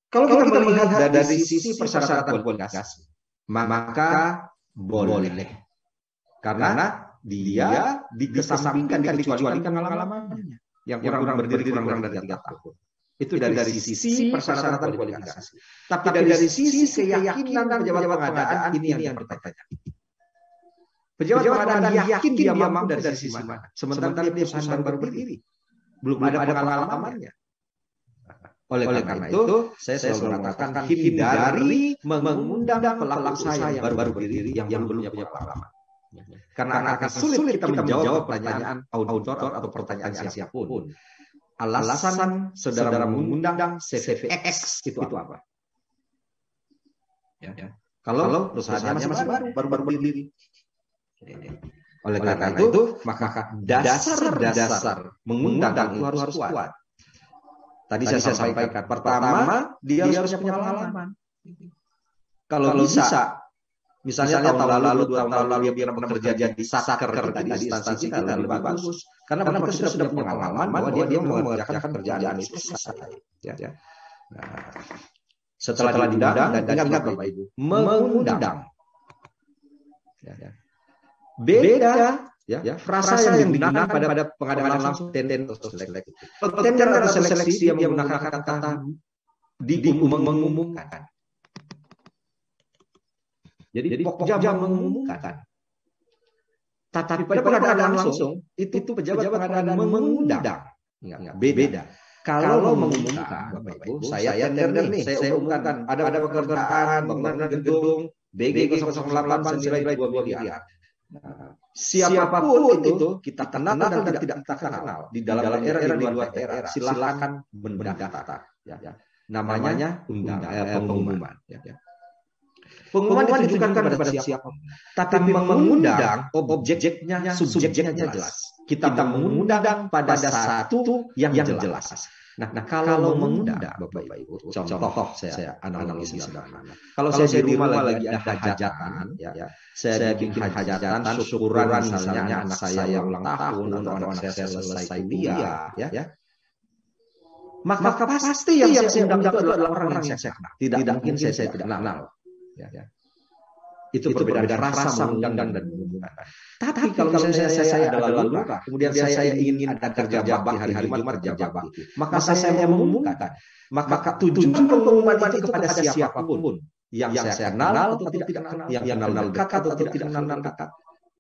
Kalau kita melihat dari sisi persyaratan kualifikasi, maka boleh. Karena dia dikesampingkan, dikecualikan pengalamannya yang kurang berdiri kurang dari 3 tahun. Itu dari sisi persyaratan kualifikasi. Tapi dari sisi keyakinan pejabat pengadaan ini yang dipertanyakan. Pejabat pengadaan yakin dia mampu dari sisi mana? Sementara dia perusahaan baru berdiri, belum ada pengalamannya. Oleh karena itu, saya selalu mengatakan hindari mengundang pelaku usaha yang baru berdiri yang belum punya pengalaman. Karena akan sulit kita menjawab pertanyaan auditor atau pertanyaan siapapun. Alasan saudara mengundang CVX itu apa? Kalau perusahaannya masih baru berdiri. Oleh karena itu, maka dasar mengundang itu harus kuat. Tadi saya sampaikan, pertama dia harus punya pengalaman. Kalau bisa, misalnya tahun lalu, 2 tahun lalu dia pernah bekerja di satker kita, di instansi kita, lebih bagus. Karena mereka sudah punya pengalaman bahwa dia mengerjakan pekerjaan itu selesai. Nah, setelah diundang, dan ingat Bapak Ibu, mengundang. Beda frasa yang digunakan pada pengadaan langsung tender atau seleksi. Tender atau seleksi dia menggunakan kata mengumumkan. Jadi pokoknya mengumumkan. Tapi pada pengadaan langsung itu pejabat pengadaan mengundang. Beda. Kalau mengumumkan, Bapak Ibu, saya tender nih, saya umumkan ada pekerjaan bangunan gedung BG 008 senilai 2 miliar. Siapapun itu kita kenal dan tidak kita kenal di dalam daerah di luar daerah, silakan mendaftar. Namanya pengumuman. Pengumuman ditujukan kepada siapa? Tapi mengundang objeknya, subjeknya jelas. Kita mengundang pada satu yang jelas. Nah, kalau mengundang Bapak Ibu, contoh saya analogi sederhana. Kalau saya di rumah lagi ada hajatan, saya bikin hajatan syukuran misalnya anak saya ulang tahun atau anak saya selesai kuliah, maka pasti yang saya undang itu adalah orang yang saya kenal. Tidak mungkin saya tidak kenal. Itu perbedaan rasa mengundang dan mengumumkan. Tapi kalau misalnya saya adalah lurah, kemudian saya ingin ada kerja bakti hari Jumat kerja bakti, maka saya mau mengumumkan. Maka tujuan pengumuman itu kepada siapapun yang saya kenal atau tidak kenal, yang kenal dekat atau tidak kenal dekat.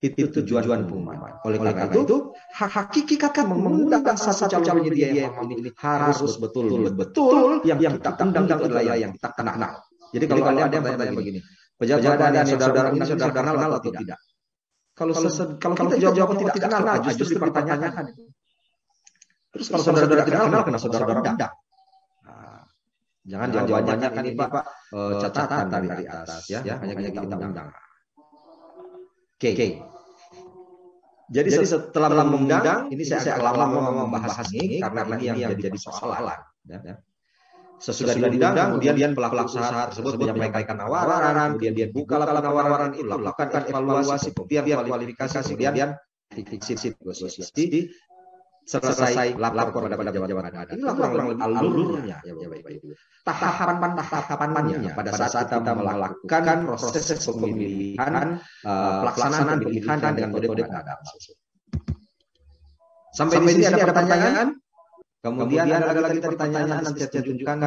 Itu tujuan pengumuman. Oleh karena itu, hakiki kata mengundang satu calon penyedia yang ini harus betul yang kita undang adalah yang kita kenal. Jadi kalau ada yang bertanya begini, pejabat yang saudara kenal atau tidak? Kalau kita jawab tidak kenal, justru dipertanyakan. Terus kalau saudara tidak kenal, kenapa saudara undang? Jangan jawabannya kan ini Pak catatan dari atas ya, hanya kita undang. Oke. Jadi setelah mengundang, ini saya agak lama membahas ini karena ini yang jadi persoalan. Sesudah diundang, kemudian pelaku usaha tersebut menyampaikan tawaran, kemudian dia buka tawaran itu, lakukan evaluasi, kemudian kualifikasi, kemudian negosiasi, selesai lapor kepada pejabat pengadaan. Inilah kurang lebih alurnya, ya Bapak Ibu. Tahapannya pada saat kita melakukan proses pemilihan, pelaksanaan pemilihan dengan metode pengadaan. Sampai di sini ada pertanyaan? Kemudian ada lagi pertanyaan, nanti saya tunjukkan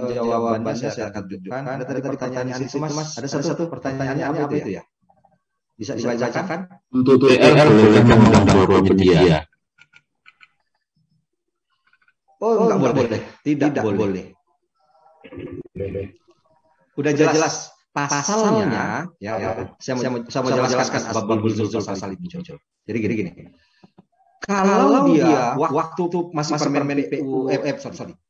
jawabannya, saya akan tunjukkan. Ada tadi pertanyaan di situ Mas. Ada satu pertanyaannya apa itu ya? Bisa dibacakan? Untuk TR boleh mengundang beberapa penyedia. Oh, enggak boleh. Tidak boleh. Udah jelas pasalnya ya. Saya mau jelaskan asbab nuzul pasal itu. Jadi gini. Kalau dia waktu itu masih Permen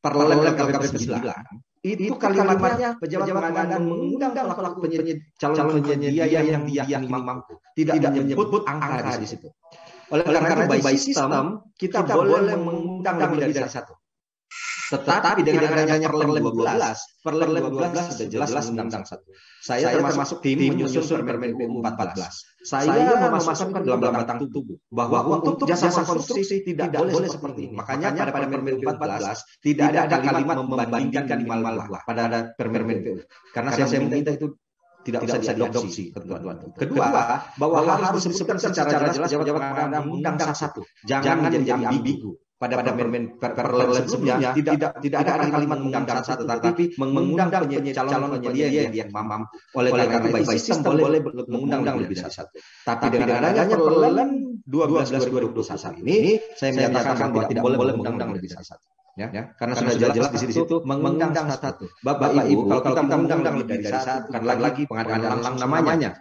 Parlemen KPP 9, itu kalimatnya pejabat pengadaan mengundang pelaku calon penyedia yang dia mampu, tidak menyebut angka di situ. Oleh karena itu by system kita boleh mengundang lebih dari satu. Tetapi dengan adanya Perlem 12 sudah jelas undang-undang 1. Saya termasuk tim menyusun Permen PU 14. Saya memasukkan dalam batang tubuh bahwa untuk jasa konstruksi tidak boleh seperti ini. Makanya pada Permen PU 14 tidak ada kalimat membandingkan minimal buah pada Permen PU. Karena saya meminta itu tidak usah diadopsi, ketentuan. Kedua, bahwa harus disebutkan secara jelas pejabat pengadaan undang-undang 1. Jangan menjadi ambigu. Pada Permen sebelumnya tidak ada kalimat undang-undang 1, tetapi mengundang calon penyedia yang mamam. Oleh karena itu by system boleh mengundang lebih dari 1. Tapi dengan adanya Perlem 12/2021 ini, saya menyatakan bahwa tidak boleh mengundang lebih dari 1. Ya, karena sudah jelas di situ mengundang 1. Bapak Ibu, kalau kita mengundang lebih dari 1, bukan lagi pengadaan langsung namanya.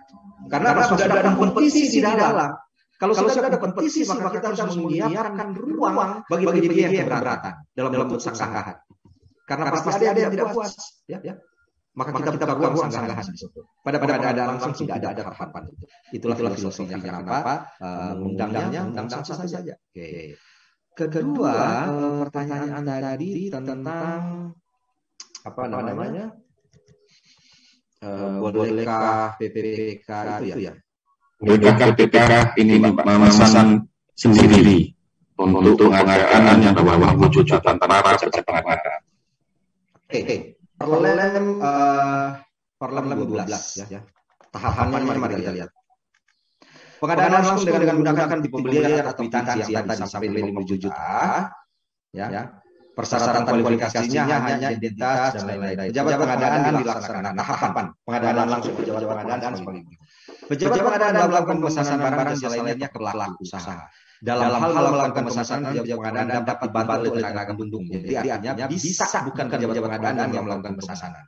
Karena sudah ada kompetisi di dalam. Kalau sudah ada kompetisi, maka kita harus menyiapkan ruang bagi penyedia yang keberatan dalam bentuk sanggahan. Karena pasti ada yang tidak puas, ya. Maka kita buka ruang sanggahan di situ. Pada keadaan langsung tidak ada harapan itu. Itulah filosofinya kenapa mengundangnya undang satu saja. Oke. Kedua, pertanyaan tadi tentang apa namanya? Bolehkah PPK itu ya? Bolehkah PPK ini memesan sendiri untuk pengadaan yang bawah wujud tentara jasa pengadaan? Oke. Perlem 12 ya. Tahapannya mari kita lihat. Pengadaan langsung dengan menggunakan di pembelian atau kwitansi yang tadi sampai 50 juta, ya. Persyaratan kualifikasinya hanya identitas dan lain-lain. Pejabat pengadaan dilaksanakan tahapan pengadaan langsung pejabat pengadaan sebagai berikut. Pejabat pengadaan melakukan pemesanan barang dan jasa lainnya ke pelaku usaha. Dalam hal melakukan pemesanan, pejabat pengadaan dapat dibantu oleh tenaga pendukung. Jadi artinya bisa bukan pejabat pengadaan yang melakukan pemesanan,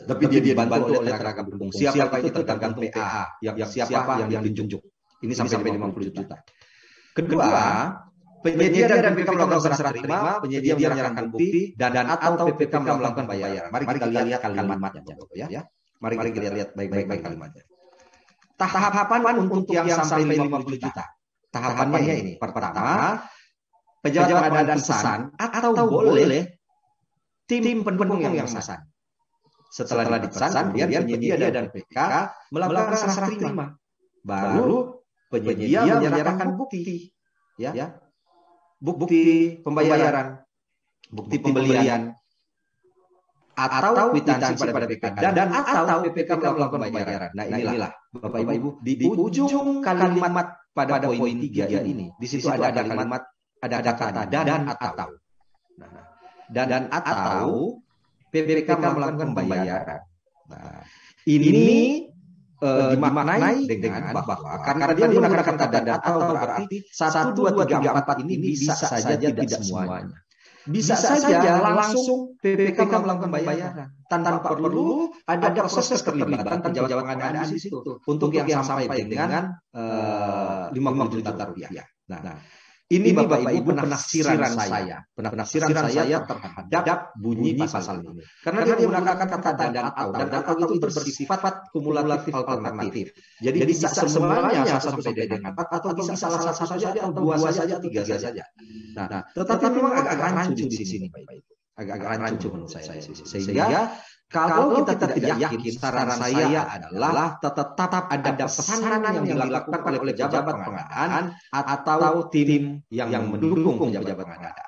tapi dia dibantu oleh tenaga pendukung. Siapa itu tergantung PA, siapa yang ditunjuk. Ini sampai 50 juta. Kedua, penyedia dan PPK melakukan serah terima, penyedia menyerahkan bukti dan atau PPK melakukan bayaran. Mari kita lihat kalimatnya, ya. Mari kita lihat baik-baik kalimatnya. Tahapan untuk yang sampai 50 juta. Tahapannya ini. Pertama, pejabat pengadaan pesan atau boleh tim pendukung yang memesan. Setelah dipesan, kemudian penyedia dan PPK melakukan serah terima. Baru penyedia menyerahkan bukti, ya. Bukti pembayaran, bukti pembelian, atau kwitansi pada PPK dan atau PPK melakukan pembayaran. Nah inilah Bapak Ibu di ujung kalimat pada poin 3 ini. Di situ ada kalimat, ada kata dan atau. Dan atau PPK melakukan pembayaran. Nah, ini dimaknai dengan bahwa karena dia menggunakan kata dan atau berarti 1, 2, 3, 4 ini bisa saja tidak semuanya. Bisa saja langsung PPK melakukan pembayaran tanpa perlu ada proses keterlibatan pejabat pengadaan di situ untuk yang sampai dengan 50 juta rupiah. Nah, ini Bapak Ibu penafsiran saya terhadap bunyi pasal ini. Karena dia menggunakan kata dan atau itu bersifat kumulatif alternatif. Jadi bisa semuanya 1 sampai dengan 4 atau bisa salah satu saja atau 2 saja, 3 saja. Nah, tetapi memang agak rancu di sini Bapak Ibu. Agak rancu menurut saya. Sehingga kalau kita tidak yakin, saran saya adalah tetap ada pesanan yang dilakukan oleh pejabat pengadaan atau tim yang mendukung pejabat pengadaan.